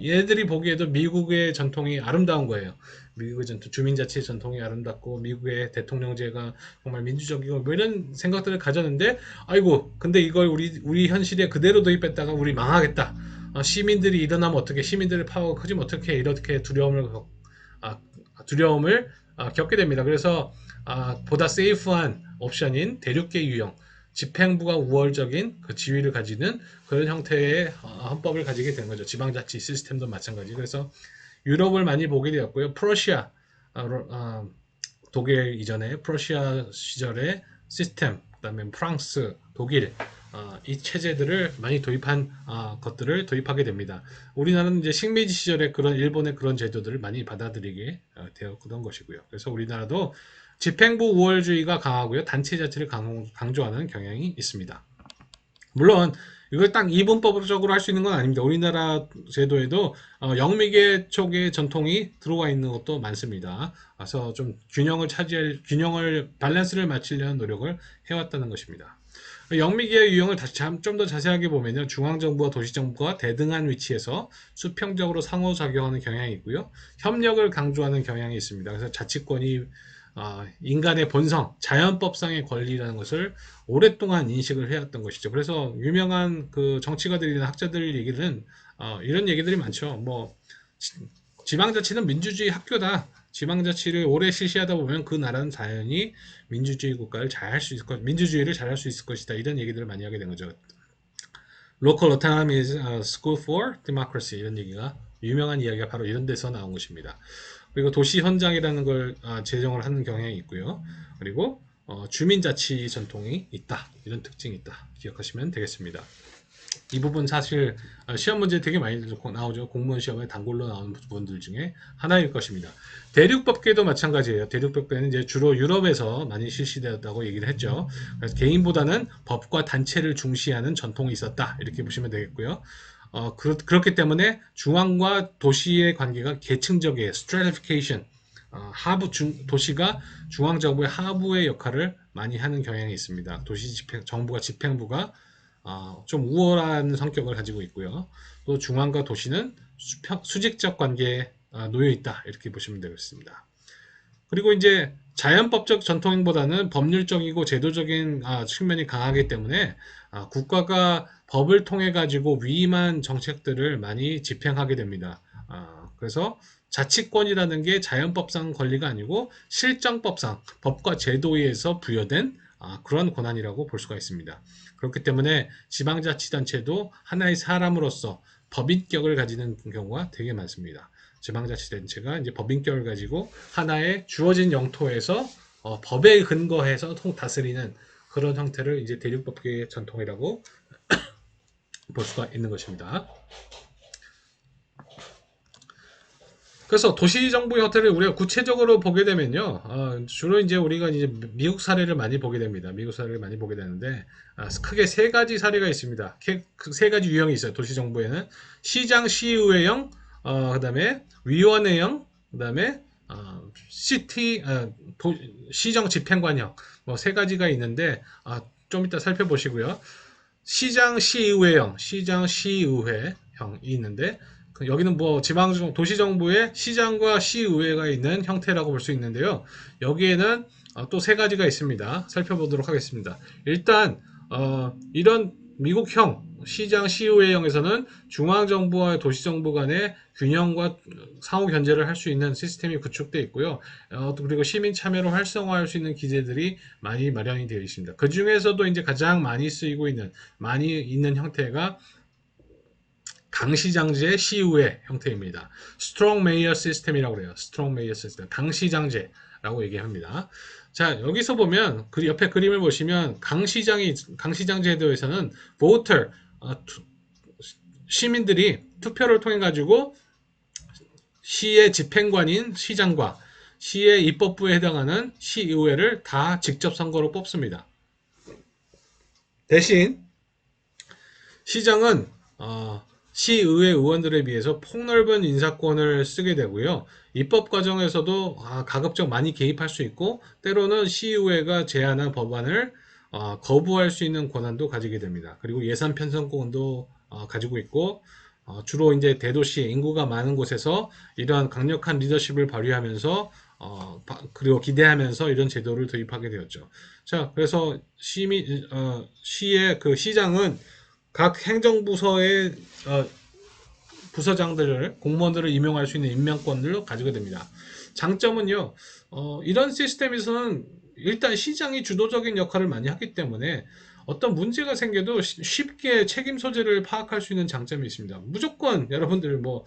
얘들이 보기에도 미국의 전통이 아름다운 거예요. 미국의 주민자치 전통이 아름답고 미국의 대통령제가 정말 민주적이고 뭐 이런 생각들을 가졌는데, 아이고 근데 이걸 우리 현실에 그대로 도입했다가 우리 망하겠다. 시민들이 일어나면 어떻게, 시민들의 파워가 커지면 어떻게, 이렇게 두려움을 두려움을 겪게 됩니다. 그래서 보다 세이프한 옵션인 대륙계 유형, 집행부가 우월적인 그 지위를 가지는 그런 형태의 헌법을 가지게 된 거죠. 지방자치 시스템도 마찬가지. 그래서 유럽을 많이 보게 되었고요. 프러시아, 독일 이전에 프러시아 시절의 시스템, 그다음에 프랑스, 독일 이 체제들을 많이 도입한 것들을 도입하게 됩니다. 우리나라는 이제 식민지 시절에 그런 일본의 그런 제도들을 많이 받아들이게 되었던 것이고요. 그래서 우리나라도 집행부 우월주의가 강하고요. 단체 자치를 강조하는 경향이 있습니다. 물론 이걸 딱 이분법적으로 할 수 있는 건 아닙니다. 우리나라 제도에도 영미계 쪽의 전통이 들어와 있는 것도 많습니다. 그래서 좀 균형을 밸런스를 맞추려는 노력을 해왔다는 것입니다. 영미계의 유형을 좀 더 자세하게 보면요. 중앙정부와 도시정부가 대등한 위치에서 수평적으로 상호작용하는 경향이 있고요. 협력을 강조하는 경향이 있습니다. 그래서 자치권이 인간의 본성, 자연법상의 권리라는 것을 오랫동안 인식을 해왔던 것이죠. 그래서 유명한 그 정치가들이나 학자들 얘기는 이런 얘기들이 많죠. 뭐 지방자치는 민주주의 학교다. 지방자치를 오래 실시하다 보면 그 나라는 자연히 민주주의 국가를 잘 할 수 있을 것, 민주주의를 잘 할 수 있을 것이다. 이런 얘기들을 많이 하게 된 거죠. Local autonomy is a school for democracy. 이런 얘기가 유명한 이야기가 바로 이런 데서 나온 것입니다. 그리고 도시 현장이라는 걸 제정을 하는 경향이 있고요. 그리고 주민자치 전통이 있다. 이런 특징이 있다. 기억하시면 되겠습니다. 이 부분 사실 시험 문제 되게 많이 나오죠. 공무원 시험에 단골로 나오는 부분들 중에 하나일 것입니다. 대륙법계도 마찬가지예요. 대륙법계는 이제 주로 유럽에서 많이 실시되었다고 얘기를 했죠. 그래서 개인보다는 법과 단체를 중시하는 전통이 있었다. 이렇게 보시면 되겠고요. 그렇기 때문에 중앙과 도시의 관계가 계층적이에요. stratification. 도시가 중앙정부의 하부의 역할을 많이 하는 경향이 있습니다. 정부가 집행부가 좀 우월한 성격을 가지고 있고요. 또 중앙과 도시는 수직적 관계에 놓여 있다. 이렇게 보시면 되겠습니다. 그리고 이제 자연법적 전통보다는 법률적이고 제도적인 측면이 강하기 때문에 국가가 법을 통해 가지고 위임한 정책들을 많이 집행하게 됩니다. 그래서 자치권이라는 게 자연법상 권리가 아니고 실정법상 법과 제도에 의해서 부여된 그런 권한이라고 볼 수가 있습니다. 그렇기 때문에 지방자치단체도 하나의 사람으로서 법인격을 가지는 경우가 되게 많습니다. 지방자치단체가 이제 법인격을 가지고 하나의 주어진 영토에서 법에 근거해서 다스리는 그런 형태를 이제 대륙법계의 전통이라고 볼 수가 있는 것입니다. 그래서 도시정부 형태를 우리가 구체적으로 보게 되면요, 주로 이제 우리가 이제 미국 사례를 많이 보게 됩니다. 미국 사례를 많이 보게 되는데, 크게 세 가지 사례가 있습니다. 세 가지 유형이 있어요. 도시정부에는 시장 시의회형, 그다음에 위원회형, 그다음에 시정 집행관형, 뭐 세 가지가 있는데, 좀 이따 살펴보시고요. 시장 시의회형이 있는데. 여기는 뭐 도시정부의 시장과 시의회가 있는 형태라고 볼 수 있는데요. 여기에는 또 세 가지가 있습니다. 살펴보도록 하겠습니다. 일단 이런 미국형 시장 시의회형에서는 중앙정부와 도시정부 간의 균형과 상호 견제를 할 수 있는 시스템이 구축되어 있고요. 그리고 시민 참여로 활성화할 수 있는 기제들이 많이 마련이 되어 있습니다. 그 중에서도 이제 가장 많이 있는 형태가 강시장제 시의회 형태입니다. Strong Mayor System이라고 그래요. Strong Mayor System. 강시장제라고 얘기합니다. 자, 여기서 보면 그 옆에 그림을 보시면 강시장 제도에서는 voter, 시민들이 투표를 통해 가지고 시의 집행관인 시장과 시의 입법부에 해당하는 시의회를 다 직접 선거로 뽑습니다. 대신 시장은 시의회 의원들에 비해서 폭넓은 인사권을 쓰게 되고요. 입법 과정에서도 가급적 많이 개입할 수 있고, 때로는 시의회가 제안한 법안을 거부할 수 있는 권한도 가지게 됩니다. 그리고 예산 편성권도 가지고 있고, 주로 이제 대도시 인구가 많은 곳에서 이러한 강력한 리더십을 발휘하면서 그리고 기대하면서 이런 제도를 도입하게 되었죠. 자, 그래서 시의 그 시장은 각 행정부서의 부서장들을 공무원들을 임용할 수 있는 임명권을 가지게 됩니다. 장점은요, 이런 시스템에서는 일단 시장이 주도적인 역할을 많이 하기 때문에 어떤 문제가 생겨도 쉽게 책임 소재를 파악할 수 있는 장점이 있습니다. 무조건 여러분들 뭐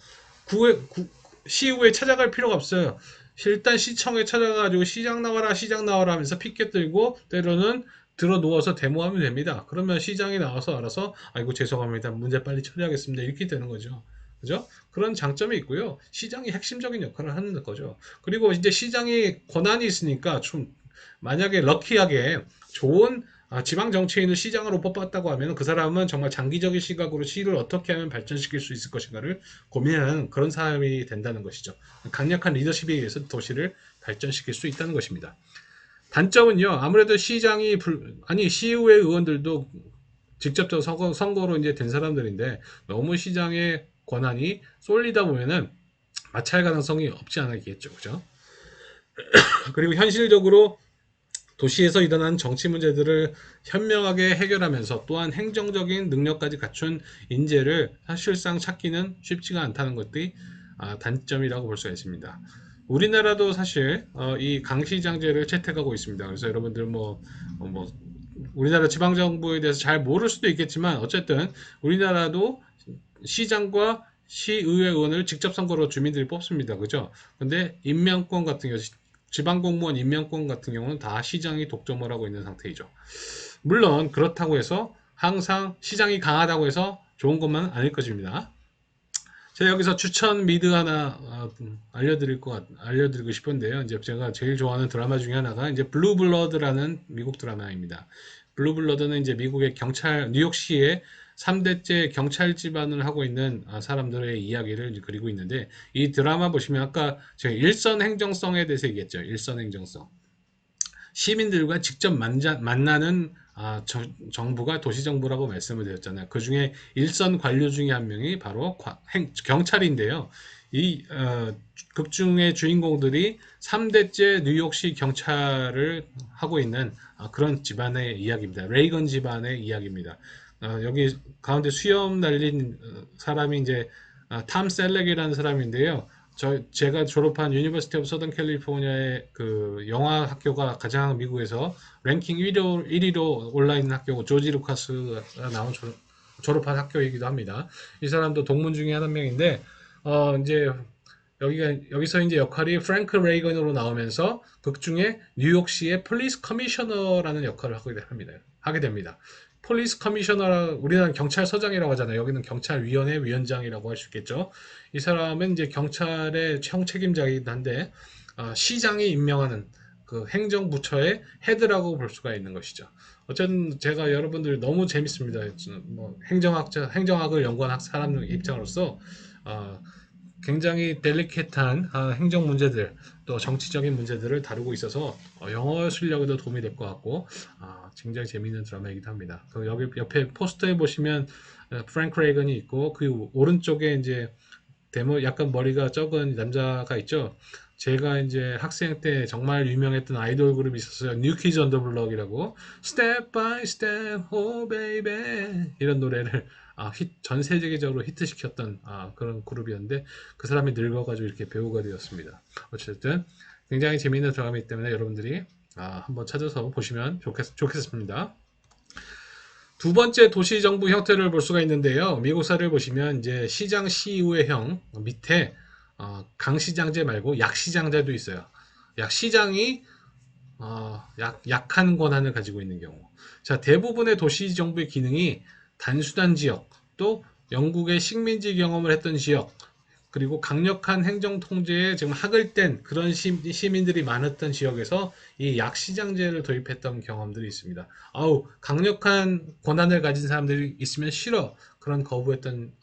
시의회에 찾아갈 필요가 없어요. 일단 시청에 찾아가지고 시장 나와라 시장 나와라 하면서 피켓 들고 때로는 들어 누워서 데모하면 됩니다. 그러면 시장이 나와서 알아서 아이고 죄송합니다. 문제 빨리 처리하겠습니다. 이렇게 되는 거죠. 그죠? 그런 장점이 있고요. 시장이 핵심적인 역할을 하는 거죠. 그리고 이제 시장이 권한이 있으니까 좀 만약에 럭키하게 좋은 지방 정치인을 시장으로 뽑았다고 하면 그 사람은 정말 장기적인 시각으로 시를 어떻게 하면 발전시킬 수 있을 것인가를 고민하는 그런 사람이 된다는 것이죠. 강력한 리더십에 의해서 도시를 발전시킬 수 있다는 것입니다. 단점은요, 아무래도 시의회 의원들도 직접적으로 선거로 이제 된 사람들인데 너무 시장의 권한이 쏠리다 보면은 마찰 가능성이 없지 않아 있겠죠. 그죠? 그리고 현실적으로 도시에서 일어난 정치 문제들을 현명하게 해결하면서 또한 행정적인 능력까지 갖춘 인재를 사실상 찾기는 쉽지가 않다는 것이 단점이라고 볼 수가 있습니다. 우리나라도 사실 이 강시장제를 채택하고 있습니다. 그래서 여러분들 뭐 우리나라 지방정부에 대해서 잘 모를 수도 있겠지만 어쨌든 우리나라도 시장과 시의회 의원을 직접 선거로 주민들이 뽑습니다. 그죠? 근데 임명권 같은 경우 지방공무원 임명권 같은 경우는 다 시장이 독점을 하고 있는 상태이죠. 물론 그렇다고 해서 항상 시장이 강하다고 해서 좋은 것만은 아닐 것입니다. 제가 여기서 추천 미드 하나 알려드리고 싶은데요. 이제 제가 제일 좋아하는 드라마 중에 하나가 이제 블루블러드라는 미국 드라마입니다. 블루블러드는 이제 미국의 뉴욕시의 3대째 경찰 집안을 하고 있는 사람들의 이야기를 그리고 있는데 이 드라마 보시면 아까 제가 일선 행정성에 대해서 얘기했죠. 일선 행정성. 시민들과 직접 만나는 정부가 도시정부라고 말씀을 드렸잖아요. 그 중에 일선 관료 중에 한 명이 바로 경찰인데요. 이 극중의 주인공들이 3대째 뉴욕시 경찰을 하고 있는 그런 집안의 이야기입니다. 레이건 집안의 이야기입니다. 여기 가운데 수염 날린 사람이 이제 탐 셀렉이라는 사람인데요. 제가 졸업한 유니버시티 오브 서던 캘리포니아의 그 영화 학교가 가장 미국에서 랭킹 1위로 올라 있는 학교고 조지 루카스가 나온 졸업한 학교이기도 합니다. 이 사람도 동문 중에 한 명인데 이제 여기서 이제 역할이 프랭크 레이건으로 나오면서 극중에 뉴욕시의 폴리스 커미셔너라는 역할을 하게 됩니다. 폴리스 커미셔너, 우리나라는 경찰서장이라고 하잖아요. 여기는 경찰위원회 위원장이라고 할 수 있겠죠. 이 사람은 이제 경찰의 총책임자이긴 한데 시장이 임명하는 그 행정부처의 헤드라고 볼 수가 있는 것이죠. 어쨌든 제가 여러분들 너무 재밌습니다. 뭐 행정학을 연구한 사람 입장으로서 굉장히 델리케이트한 행정 문제들 또 정치적인 문제들을 다루고 있어서 영어 실력에도 도움이 될 것 같고 굉장히 재미있는 드라마이기도 합니다. 여기 옆에 포스터에 보시면 프랭크 레이건이 있고 그 오른쪽에 이제 데모 약간 머리가 적은 남자가 있죠. 제가 이제 학생 때 정말 유명했던 아이돌 그룹이 있었어요. 뉴키즈 언더 블럭이라고 Step by Step, Oh Baby 이런 노래를 전 세계적으로 히트시켰던 그런 그룹이었는데 그 사람이 늙어가지고 이렇게 배우가 되었습니다. 어쨌든 굉장히 재미있는 드라마이기 때문에 여러분들이 한번 찾아서 보시면 좋겠습니다. 두 번째 도시정부 형태를 볼 수가 있는데요. 미국 사례를 보시면 이제 시장 시의회형 밑에 강시장제 말고 약시장제도 있어요. 약시장이 약한 권한을 가지고 있는 경우. 자, 대부분의 도시정부의 기능이 단순한 지역, 또 영국의 식민지 경험을 했던 지역, 그리고 강력한 행정 통제에 지금 학을 뗀 그런 시민들이 많았던 지역에서 이 약시장제를 도입했던 경험들이 있습니다. 강력한 권한을 가진 사람들이 있으면 싫어. 그런 거부했던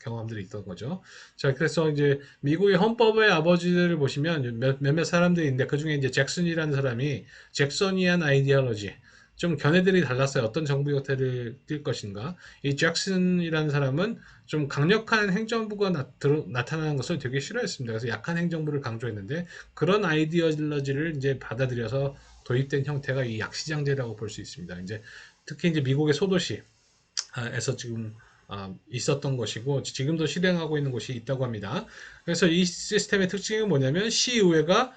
경험들이 있던 거죠. 자, 그래서 이제 미국의 헌법의 아버지들을 보시면 몇몇 사람들이 있는데 그 중에 이제 잭슨이라는 사람이 잭서니안 아이디올로지, 좀 견해들이 달랐어요. 어떤 정부 형태를 띌 것인가. 이 잭슨이라는 사람은 좀 강력한 행정부가 나타나는 것을 되게 싫어했습니다. 그래서 약한 행정부를 강조했는데 그런 아이디올로지를 이제 받아들여서 도입된 형태가 이 약시장제라고 볼 수 있습니다. 이제 특히 이제 미국의 소도시에서 지금 있었던 것이고 지금도 실행하고 있는 곳이 있다고 합니다. 그래서 이 시스템의 특징은 뭐냐면 시의회가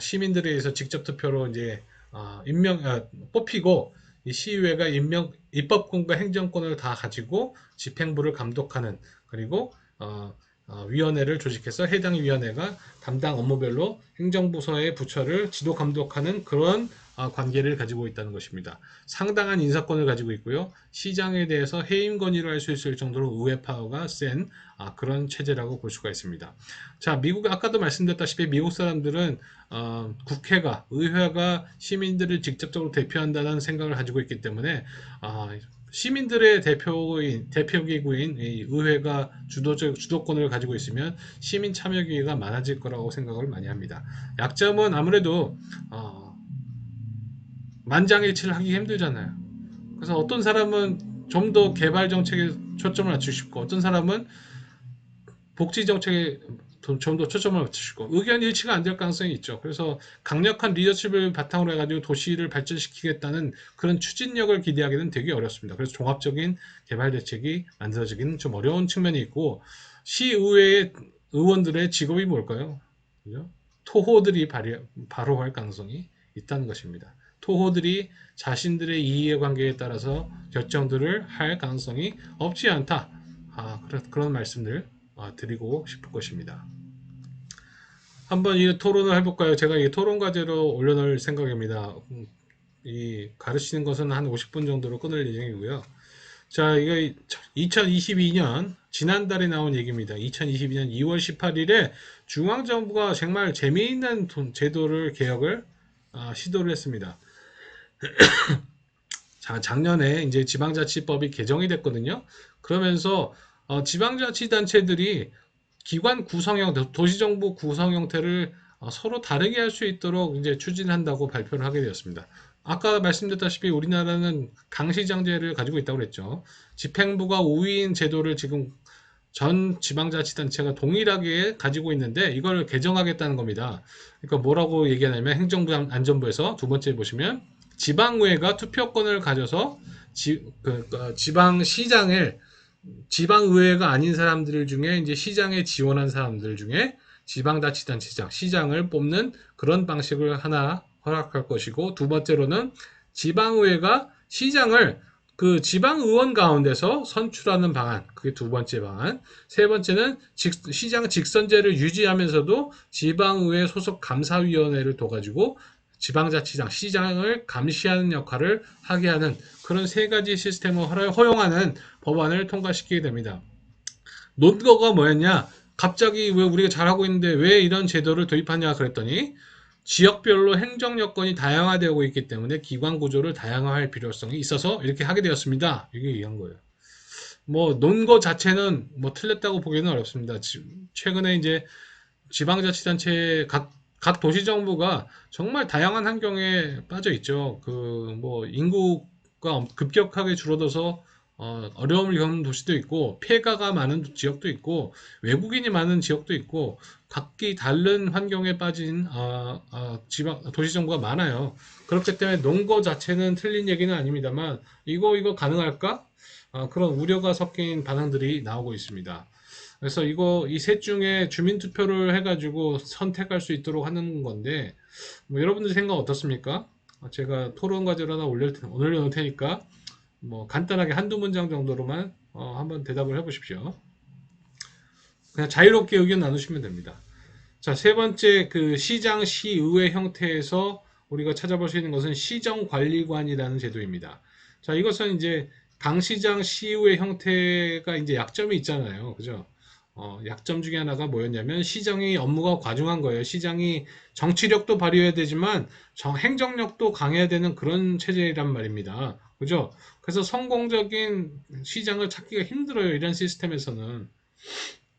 시민들에 의해서 직접 투표로 이제 뽑히고 이 시의회가 입법권과 행정권을 다 가지고 집행부를 감독하는 그리고 위원회를 조직해서 해당 위원회가 담당 업무별로 행정부서의 부처를 지도 감독하는 그런 관계를 가지고 있다는 것입니다. 상당한 인사권을 가지고 있고요. 시장에 대해서 해임 건의를 할 수 있을 정도로 의회 파워가 센 그런 체제라고 볼 수가 있습니다. 자, 미국 아까도 말씀드렸다시피 미국 사람들은 국회가 의회가 시민들을 직접적으로 대표한다는 생각을 가지고 있기 때문에 시민들의 대표기구인 의회가 주도권을 가지고 있으면 시민 참여 기회가 많아질 거라고 생각을 많이 합니다. 약점은 아무래도 만장일치를 하기 힘들잖아요. 그래서 어떤 사람은 좀 더 개발 정책에 초점을 맞추고 어떤 사람은 복지 정책에 좀 더 초점을 맞추시고 의견 일치가 안 될 가능성이 있죠. 그래서 강력한 리더십을 바탕으로 해가지고 도시를 발전시키겠다는 그런 추진력을 기대하기는 되게 어렵습니다. 그래서 종합적인 개발 대책이 만들어지기는 좀 어려운 측면이 있고 시의회 의원들의 직업이 뭘까요? 그죠? 토호들이 바로 할 가능성이 있다는 것입니다. 토호들이 자신들의 이해관계에 따라서 결정들을 할 가능성이 없지 않다. 그런 말씀들 드리고 싶을 것입니다. 한번 이 토론을 해볼까요? 제가 이 토론 과제로 올려놓을 생각입니다. 이 가르치는 것은 한 50분 정도로 끊을 예정이고요. 자, 이거 2022년 지난달에 나온 얘기입니다. 2022년 2월 18일에 중앙정부가 정말 재미있는 제도를 개혁을 시도를 했습니다. 자, 작년에 이제 지방자치법이 개정이 됐거든요. 그러면서 지방자치단체들이 기관 구성 도시정부 구성 형태를 서로 다르게 할 수 있도록 이제 추진한다고 발표를 하게 되었습니다. 아까 말씀드렸다시피 우리나라는 강시장제를 가지고 있다고 그랬죠. 집행부가 5위인 제도를 지금 전 지방자치단체가 동일하게 가지고 있는데 이걸 개정하겠다는 겁니다. 그러니까 뭐라고 얘기하냐면 행정부 안전부에서 두 번째 보시면 지방의회가 투표권을 가져서 지방시장을 지방의회가 아닌 사람들 중에 이제 시장에 지원한 사람들 중에 지방자치단체장, 시장을 뽑는 그런 방식을 하나 허락할 것이고 두 번째로는 지방의회가 시장을 그 지방의원 가운데서 선출하는 방안, 그게 두 번째 방안. 세 번째는 시장 직선제를 유지하면서도 지방의회 소속 감사위원회를 둬가지고 지방자치장, 시장을 감시하는 역할을 하게 하는 그런 세 가지 시스템을 허용하는 법안을 통과시키게 됩니다. 논거가 뭐였냐? 갑자기 왜 우리가 잘하고 있는데 왜 이런 제도를 도입하냐 그랬더니 지역별로 행정 여건이 다양화되고 있기 때문에 기관 구조를 다양화할 필요성이 있어서 이렇게 하게 되었습니다. 이게 얘기한 거예요. 뭐 논거 자체는 뭐 틀렸다고 보기는 어렵습니다. 최근에 이제 지방자치단체 각 도시정부가 정말 다양한 환경에 빠져 있죠. 그 뭐 인구가 급격하게 줄어들어서 어려움을 겪는 도시도 있고 폐가가 많은 지역도 있고 외국인이 많은 지역도 있고 각기 다른 환경에 빠진 도시정부가 많아요. 그렇기 때문에 논거 자체는 틀린 얘기는 아닙니다만 이거 가능할까? 그런 우려가 섞인 반응들이 나오고 있습니다. 그래서 이 셋 중에 주민투표를 해가지고 선택할 수 있도록 하는 건데 뭐 여러분들 생각 어떻습니까? 제가 토론 과제로 하나 올려놓을 테니까 뭐 간단하게 한두 문장 정도로만 한번 대답을 해보십시오. 그냥 자유롭게 의견 나누시면 됩니다. 자, 세 번째 그 시장 시의회 형태에서 우리가 찾아볼 수 있는 것은 시정관리관이라는 제도입니다. 자, 이것은 이제 강시장 시의회 형태가 이제 약점이 있잖아요. 그죠? 약점 중에 하나가 뭐였냐면 시장이 업무가 과중한 거예요. 시장이 정치력도 발휘해야 되지만 행정력도 강해야 되는 그런 체제란 말입니다. 그죠? 그래서 성공적인 시장을 찾기가 힘들어요. 이런 시스템에서는.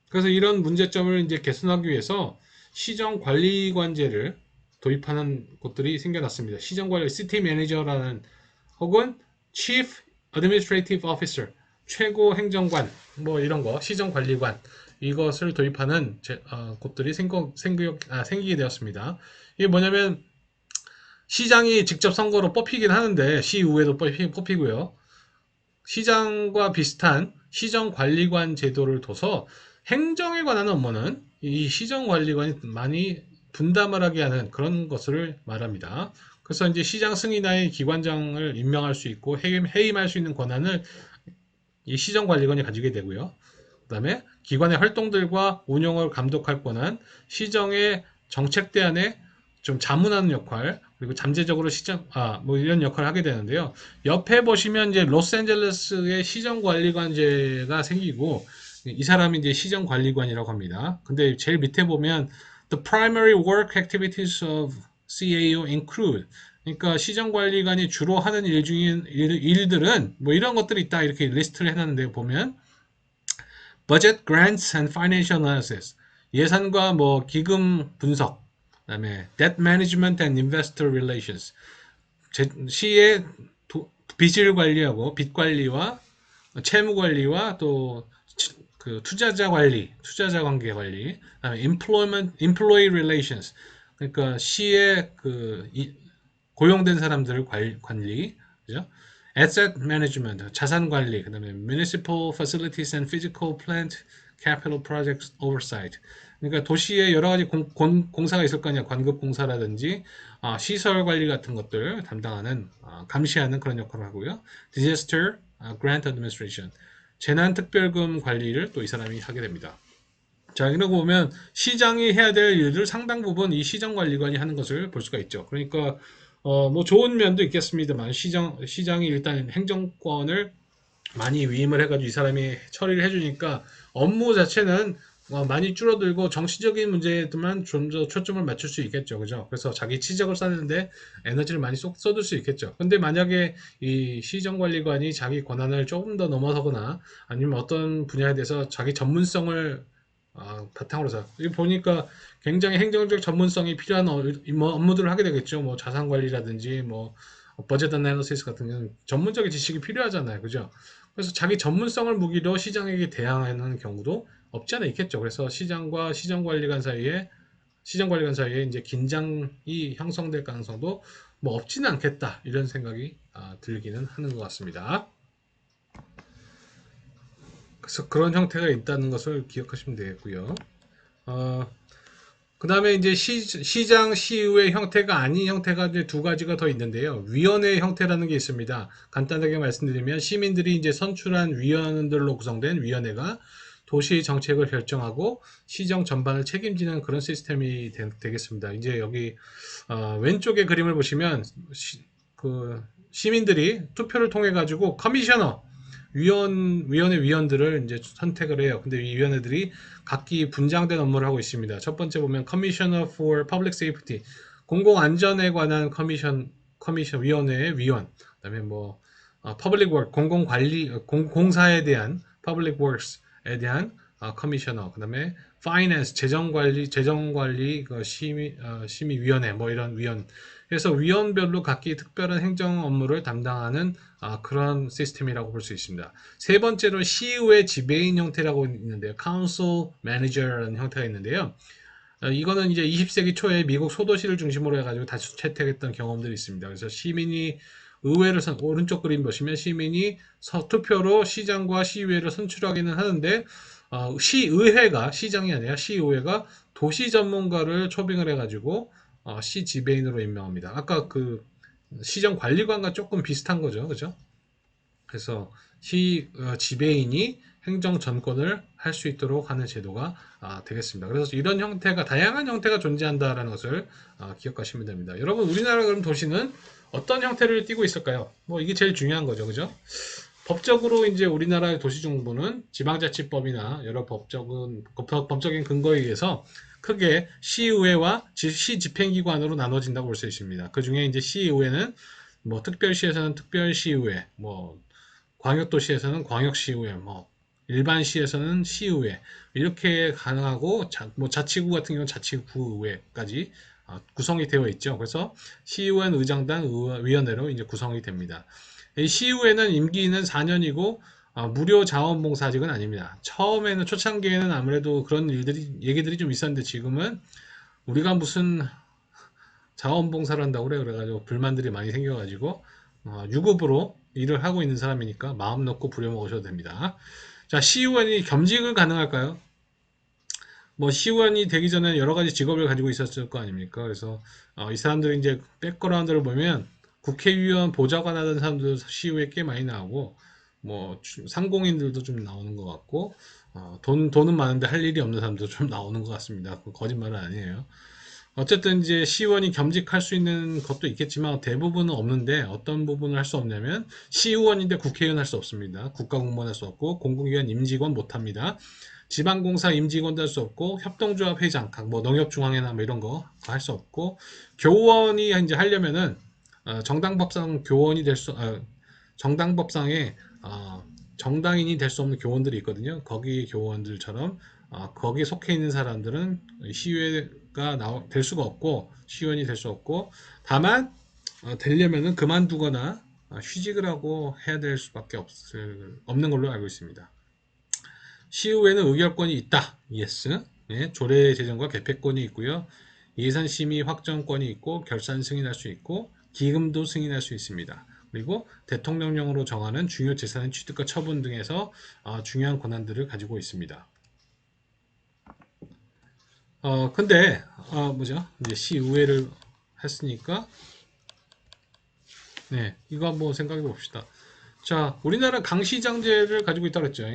그래서 이런 문제점을 이제 개선하기 위해서 시정관리관제를 도입하는 곳들이 생겨났습니다. 시정관리, 시티 매니저라는 혹은 Chief Administrative Officer, 최고 행정관, 뭐 이런 거, 시정관리관, 이것을 도입하는 곳들이 생기게 되었습니다. 이게 뭐냐면 시장이 직접 선거로 뽑히긴 하는데 시의회도 뽑히고요. 시장과 비슷한 시정관리관 제도를 둬서 행정에 관한 업무는 이 시정관리관이 많이 분담을 하게 하는 그런 것을 말합니다. 그래서 이제 시장 승인하에 기관장을 임명할 수 있고 해임할 수 있는 권한을 이 시정관리관이 가지게 되고요. 그다음에 기관의 활동들과 운영을 감독할 권한, 시정의 정책 대안에 좀 자문하는 역할, 그리고 잠재적으로 뭐 이런 역할을 하게 되는데요. 옆에 보시면 이제 로스앤젤레스의 시정관리관제가 생기고, 이 사람이 이제 시정관리관이라고 합니다. 근데 제일 밑에 보면 The primary work activities of CAO include, 그러니까 시정관리관이 주로 하는 일 중인 일들은 뭐 이런 것들이 있다 이렇게 리스트를 해놨는데 보면 budget grants and financial analysis, 예산과 뭐 기금 분석, 그다음에 debt management and investor relations, 시의 빚을 관리하고 빚 관리와 채무 관리와 또 그 투자자 관리, 투자자 관계 관리, 그다음에 employee relations, 그러니까 시의 그 고용된 사람들을 관리, 그죠? Asset management, 자산 관리, 그다음에 municipal facilities and physical plant capital projects oversight. 그러니까 도시에 여러 가지 공사가 있을 거 아니야. 관급 공사라든지 시설 관리 같은 것들 담당하는 감시하는 그런 역할을 하고요. Disaster Grant Administration, 재난 특별금 관리를 또 이 사람이 하게 됩니다. 자, 이러고 보면 시장이 해야 될 일들 상당 부분 이 시정관리관이 하는 것을 볼 수가 있죠. 그러니까 뭐 좋은 면도 있겠습니다만 시장이 일단 행정권을 많이 위임을 해가지고 이 사람이 처리를 해주니까 업무 자체는 많이 줄어들고 정치적인 문제에만 좀 더 초점을 맞출 수 있겠죠. 그죠? 그래서 자기 치적을 쌓는데 에너지를 많이 쏟을 수 있겠죠. 근데 만약에 이 시정관리관이 자기 권한을 조금 더 넘어서거나 아니면 어떤 분야에 대해서 자기 전문성을 바탕으로 해서 여기 보니까 굉장히 행정적 전문성이 필요한 업무들을 하게 되겠죠. 뭐 자산 관리라든지 뭐 버젯 애널리시스 같은 경우는 전문적인 지식이 필요하잖아요. 그죠? 그래서 자기 전문성을 무기로 시장에게 대항하는 경우도 없지 않아 있겠죠. 그래서 시장과 시정관리관 사이에 이제 긴장이 형성될 가능성도 뭐 없지는 않겠다. 이런 생각이 들기는 하는 것 같습니다. 그래서 그런 형태가 있다는 것을 기억하시면 되겠고요. 어, 그 다음에 이제 시장, 시의회 형태가 아닌 형태가 이제 두 가지가 더 있는데요. 위원회 형태라는 게 있습니다. 간단하게 말씀드리면 시민들이 이제 선출한 위원들로 구성된 위원회가 도시 정책을 결정하고 시정 전반을 책임지는 그런 시스템이 되겠습니다. 이제 여기 왼쪽의 그림을 보시면 그 시민들이 투표를 통해 가지고 커미셔너 위원회 위원들을 이제 선택을 해요. 근데 이 위원회들이 각기 분장된 업무를 하고 있습니다. 첫 번째 보면 Commissioner for Public Safety, 공공 안전에 관한 커미션 위원회의 위원. 그다음에 뭐 Public Work, 공공 관리 공사에 대한 Public Works에 대한 커미셔너. 그다음에 Finance, 재정 관리 그 심의위원회 뭐 이런 위원. 그래서 위원별로 각기 특별한 행정 업무를 담당하는 그런 시스템이라고 볼 수 있습니다. 세 번째로 시의회 지배인 형태라고 있는데요. Council Manager라는 형태가 있는데요. 이거는 이제 20세기 초에 미국 소도시를 중심으로 해가지고 다수 채택했던 경험들이 있습니다. 그래서 시민이 의회를 오른쪽 그림 보시면 시민이 투표로 시장과 시의회를 선출하기는 하는데 시의회가 시장이 아니라 시의회가 도시 전문가를 초빙을 해가지고 시 지배인으로 임명합니다. 아까 그 시정 관리관과 조금 비슷한 거죠, 그죠? 그래서 시 지배인이 행정 전권을 할 수 있도록 하는 제도가 되겠습니다. 그래서 이런 형태가 다양한 형태가 존재한다라는 것을 기억하시면 됩니다. 여러분 우리나라 그럼 도시는 어떤 형태를 띠고 있을까요? 뭐 이게 제일 중요한 거죠, 그죠? 법적으로 이제 우리나라의 도시정부는 지방자치법이나 여러 법적인 근거에 의해서 크게 시의회와 시집행기관으로 나눠진다고 볼 수 있습니다. 그 중에 이제 시의회는 뭐 특별시에서는 특별시의회, 뭐 광역도시에서는 광역시의회, 뭐 일반시에서는 시의회 이렇게 가능하고 뭐 자치구 같은 경우는 자치구의회까지 구성이 되어 있죠. 그래서 시의회는 의장단 위원회로 이제 구성이 됩니다. 이 시의회는 임기는 4년이고 무료 자원봉사직은 아닙니다. 처음에는 초창기에는 아무래도 그런 얘기들이 좀 있었는데 지금은 우리가 무슨 자원봉사를 한다고 그래 그래가지고 불만들이 많이 생겨가지고 유급으로 일을 하고 있는 사람이니까 마음 놓고 부려먹으셔도 됩니다. 자, 시의원이 겸직을 가능할까요? 뭐 시의원이 되기 전에 여러 가지 직업을 가지고 있었을 거 아닙니까? 그래서 이 사람들이 이제 백그라운드를 보면 국회의원 보좌관 하던 사람들도 시의회에 꽤 많이 나오고 뭐 상공인들도 좀 나오는 것 같고 돈은 많은데 할 일이 없는 사람도 좀 나오는 것 같습니다. 거짓말은 아니에요. 어쨌든 이제 시의원이 겸직할 수 있는 것도 있겠지만 대부분은 없는데 어떤 부분을 할 수 없냐면 시의원인데 국회의원 할 수 없습니다. 국가공무원 할 수 없고 공공기관 임직원 못합니다. 지방공사 임직원도 할 수 없고 협동조합 회장, 뭐 농협중앙회나 뭐 이런 거 할 수 없고 교원이 이제 하려면은 정당법상 교원이 될 수, 정당법상에 정당인이 될 수 없는 교원들이 있거든요. 거기 교원들처럼 거기에 속해 있는 사람들은 시의회가 될 수가 없고 시의원이 될 수 없고 다만 되려면은 그만두거나 휴직을 하고 해야 될 수밖에 없는 걸로 알고 있습니다. 시의회는 의결권이 있다. 예스. 네, 조례 제정과 개폐권이 있고요. 예산 심의 확정권이 있고 결산 승인할 수 있고 기금도 승인할 수 있습니다. 그리고 대통령령으로 정하는 중요 재산의 취득과 처분 등에서 중요한 권한들을 가지고 있습니다. 근데 뭐죠? 이제 시의회를 했으니까 네, 이거 한번 생각해 봅시다. 자, 우리나라 강시장제를 가지고 있다 그랬죠.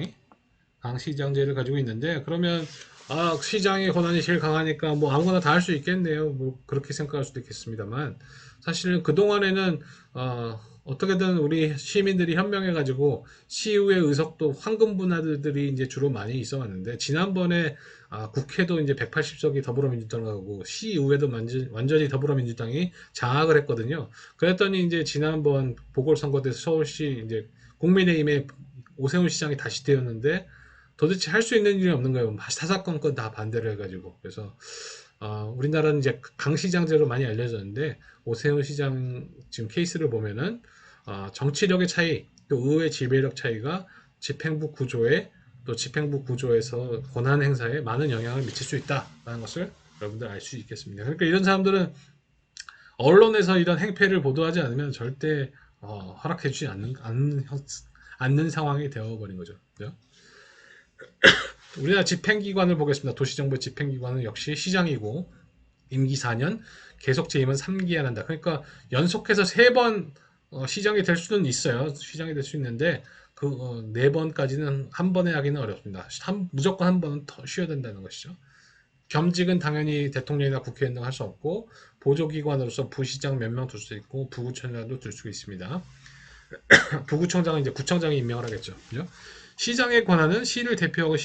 강시장제를 가지고 있는데 그러면 시장의 권한이 제일 강하니까 뭐 아무거나 다 할 수 있겠네요. 뭐 그렇게 생각할 수도 있겠습니다만 사실은 그동안에는 어떻게든 우리 시민들이 현명해 가지고 시의회 의석도 황금 분하들이 이제 주로 많이 있어 왔는데 지난번에 국회도 이제 180석이 더불어민주당하고 시의회도 완전히 더불어민주당이 장악을 했거든요. 그랬더니 이제 지난번 보궐선거 때서 서울시 이제 국민의힘의 오세훈 시장이 다시 되었는데 도대체 할 수 있는 일이 없는 거예요. 사사건건 다 반대를 해가지고. 그래서 우리나라는 이제 강시장제로 많이 알려졌는데 오세훈 시장 지금 케이스를 보면은 정치력의 차이, 또 의회 지배력 차이가 집행부 구조에 또 집행부 구조에서 권한 행사에 많은 영향을 미칠 수 있다라는 것을 여러분들 알 수 있겠습니다. 그러니까 이런 사람들은 언론에서 이런 행패를 보도하지 않으면 절대 허락해주지 않는 상황이 되어버린 거죠. 그죠? 우리나라 집행기관을 보겠습니다. 도시정부 집행기관은 역시 시장이고 임기 4년, 계속 재임은 3기간 한다. 그러니까 연속해서 3번 시장이 될 수는 있어요. 시장이 될 수 있는데 그 4번까지는 한 번에 하기는 어렵습니다. 무조건 한 번은 더 쉬어야 된다는 것이죠. 겸직은 당연히 대통령이나 국회의원 등 할 수 없고 보조기관으로서 부시장 몇 명 둘 수 있고 부구청장도 둘 수 있습니다. 부구청장은 이제 구청장이 임명을 하겠죠. 그죠? 시장의 권한은 시를 대표하고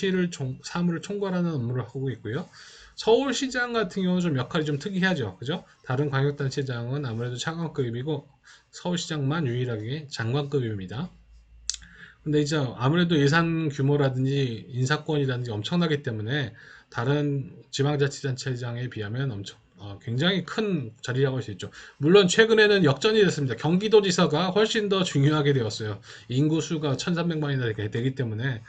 사무를 총괄하는 업무를 하고 있고요. 서울시장 같은 경우는 좀 역할이 좀 특이하죠. 그죠? 다른 광역단체장은 아무래도 차관급이고 서울시장만 유일하게 장관급입니다. 근데 이제 아무래도 예산 규모라든지 인사권이라든지 엄청나기 때문에 다른 지방자치단체장에 비하면 굉장히 큰 자리라고 할 수 있죠. 물론 최근에는 역전이 됐습니다. 경기도지사가 훨씬 더 중요하게 되었어요. 인구수가 1300만이나 되기 때문에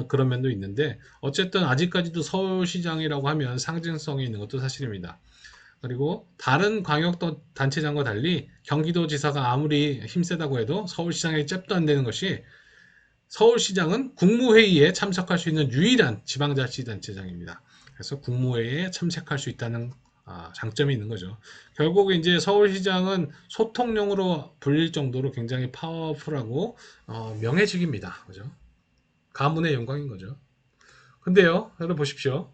그런 면도 있는데 어쨌든 아직까지도 서울시장이라고 하면 상징성이 있는 것도 사실입니다. 그리고 다른 광역단체장과 달리 경기도지사가 아무리 힘세다고 해도 서울시장에 잽도 안 되는 것이 서울시장은 국무회의에 참석할 수 있는 유일한 지방자치단체장입니다. 그래서 국무회의에 참석할 수 있다는 장점이 있는 거죠. 결국 이제 서울시장은 소통용으로 불릴 정도로 굉장히 파워풀하고 명예직입니다. 그죠? 가문의 영광인 거죠. 근데요, 여러분 보십시오.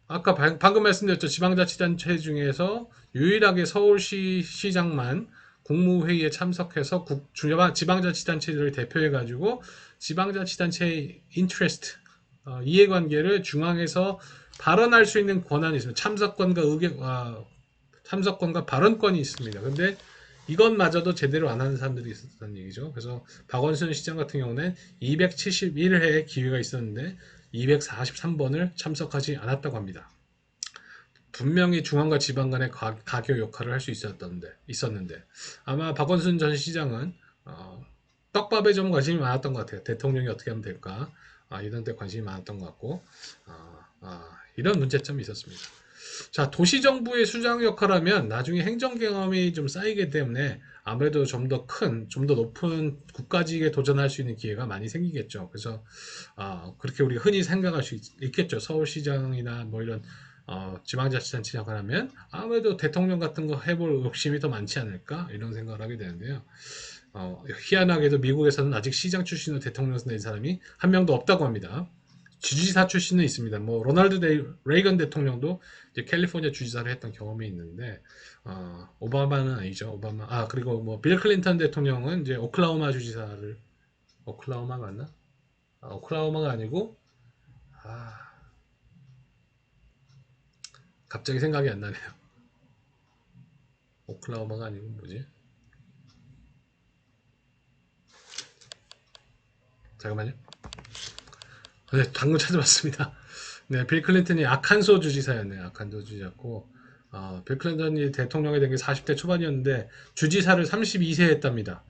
아까 방금 말씀드렸죠. 지방자치단체 중에서 유일하게 서울시 시장만 국무회의에 참석해서 지방자치단체들을 대표해가지고 지방자치단체의 인트레스트, 이해관계를 중앙에서 발언할 수 있는 권한이 있습니다. 참석권과 발언권이 있습니다. 근데 이것마저도 제대로 안 하는 사람들이 있었다는 얘기죠. 그래서 박원순 시장 같은 경우는 271회 기회가 있었는데 243번을 참석하지 않았다고 합니다. 분명히 중앙과 지방 간의 가교 역할을 할 수 있었는데 아마 박원순 전 시장은 떡밥에 좀 관심이 많았던 것 같아요. 대통령이 어떻게 하면 될까 이런 데 관심이 많았던 것 같고 이런 문제점이 있었습니다. 자, 도시정부의 수장 역할하면 나중에 행정 경험이 좀 쌓이기 때문에 아무래도 좀 더 큰, 좀 더 높은 국가직에 도전할 수 있는 기회가 많이 생기겠죠. 그래서 그렇게 우리가 흔히 생각할 수 있겠죠. 서울시장이나 뭐 이런 지방자치단체장을 하면 아무래도 대통령 같은 거 해볼 욕심이 더 많지 않을까 이런 생각을 하게 되는데요. 희한하게도 미국에서는 아직 시장 출신으로 대통령 된 사람이 한 명도 없다고 합니다. 주지사 출신은 있습니다. 뭐 로널드 레이건 대통령도 이제 캘리포니아 주지사를 했던 경험이 있는데 오바마는 아니죠. 오바마. 그리고 뭐 빌 클린턴 대통령은 이제 오클라호마 주지사를 오클라호마 맞나? 오클라호마가 아니고 아, 갑자기 생각이 안 나네요. 오클라호마가 아니고 뭐지? 잠깐만요. 네, 방금 찾아봤습니다. 네, 빌 클린턴이 아칸소 주지사였네요. 아칸소 주지사고, 빌 클린턴이 대통령이 된 게 40대 초반이었는데 주지사를 32세 했답니다.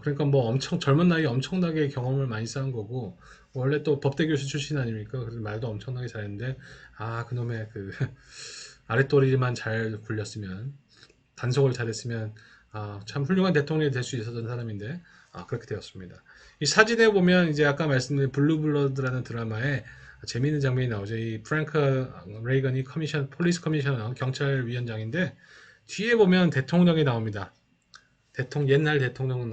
그러니까 뭐 엄청 젊은 나이에 엄청나게 경험을 많이 쌓은 거고 원래 또 법대 교수 출신 아닙니까? 그래서 말도 엄청나게 잘했는데 그놈의 그 아랫도리만 잘 굴렸으면 단속을 잘했으면 참 훌륭한 대통령이 될 수 있었던 사람인데 그렇게 되었습니다. 이 사진에 보면 이제 아까 말씀드린 블루블러드라는 드라마에 재미있는 장면이 나오죠. 이 프랭크 레이건이 폴리스 커미셔너 경찰위원장인데 뒤에 보면 대통령이 나옵니다. 옛날 대통령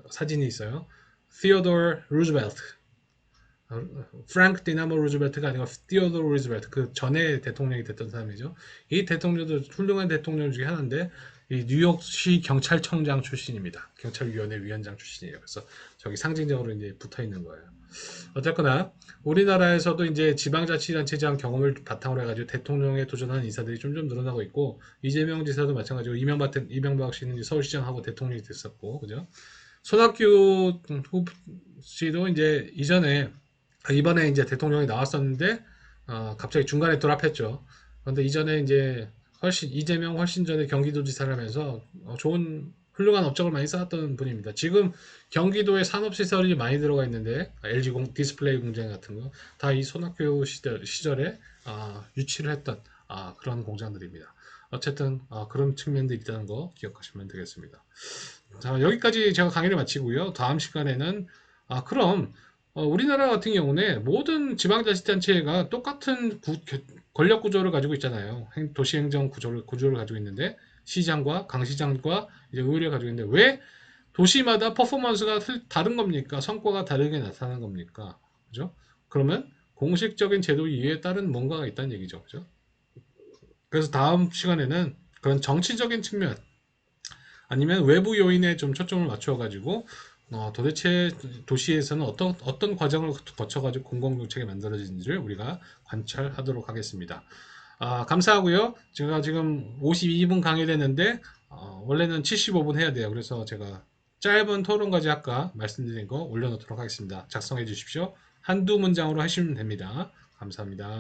사진이 있어요. 티오도르 루즈벨트. 프랭크 디나모 루즈벨트가 아니고 티오도르 루즈벨트 그 전에 대통령이 됐던 사람이죠. 이 대통령도 훌륭한 대통령 중에 하나인데 이 뉴욕시 경찰청장 출신입니다. 경찰위원회 위원장 출신이에요. 그래서 저기 상징적으로 이제 붙어 있는 거예요. 어쨌거나 우리나라에서도 이제 지방자치단체장 경험을 바탕으로 해가지고 대통령에 도전하는 인사들이 점점 늘어나고 있고 이재명 지사도 마찬가지고 이명박 씨는 서울시장하고 대통령이 됐었고 그죠? 손학규 씨도 이제 이번에 이제 대통령이 나왔었는데 갑자기 중간에 돌입했죠. 그런데 이전에 이제 이재명 훨씬 전에 경기도지사를 하면서 좋은 훌륭한 업적을 많이 쌓았던 분입니다. 지금 경기도에 산업시설이 많이 들어가 있는데 LG 디스플레이 공장 같은 거 다 이 손학규 시절에 유치를 했던 그런 공장들입니다. 어쨌든 그런 측면도 있다는 거 기억하시면 되겠습니다. 자, 여기까지 제가 강의를 마치고요. 다음 시간에는 그럼 우리나라 같은 경우는 모든 지방자치단체가 똑같은 권력 구조를 가지고 있잖아요. 도시행정 구조를 가지고 있는데 시장과 강시장과 이제 의회를 가지고 있는데 왜 도시마다 퍼포먼스가 다른 겁니까? 성과가 다르게 나타나는 겁니까? 그죠? 그러면 공식적인 제도 이외에 다른 뭔가가 있다는 얘기죠. 그죠? 그래서 다음 시간에는 그런 정치적인 측면 아니면 외부 요인에 좀 초점을 맞춰가지고 도대체 도시에서는 어떤 과정을 거쳐가지고 공공정책이 만들어지는지를 우리가 관찰하도록 하겠습니다. 감사하고요. 제가 지금 52분 강의됐는데 원래는 75분 해야 돼요. 그래서 제가 짧은 토론까지 아까 말씀드린 거 올려놓도록 하겠습니다. 작성해 주십시오. 한두 문장으로 하시면 됩니다. 감사합니다.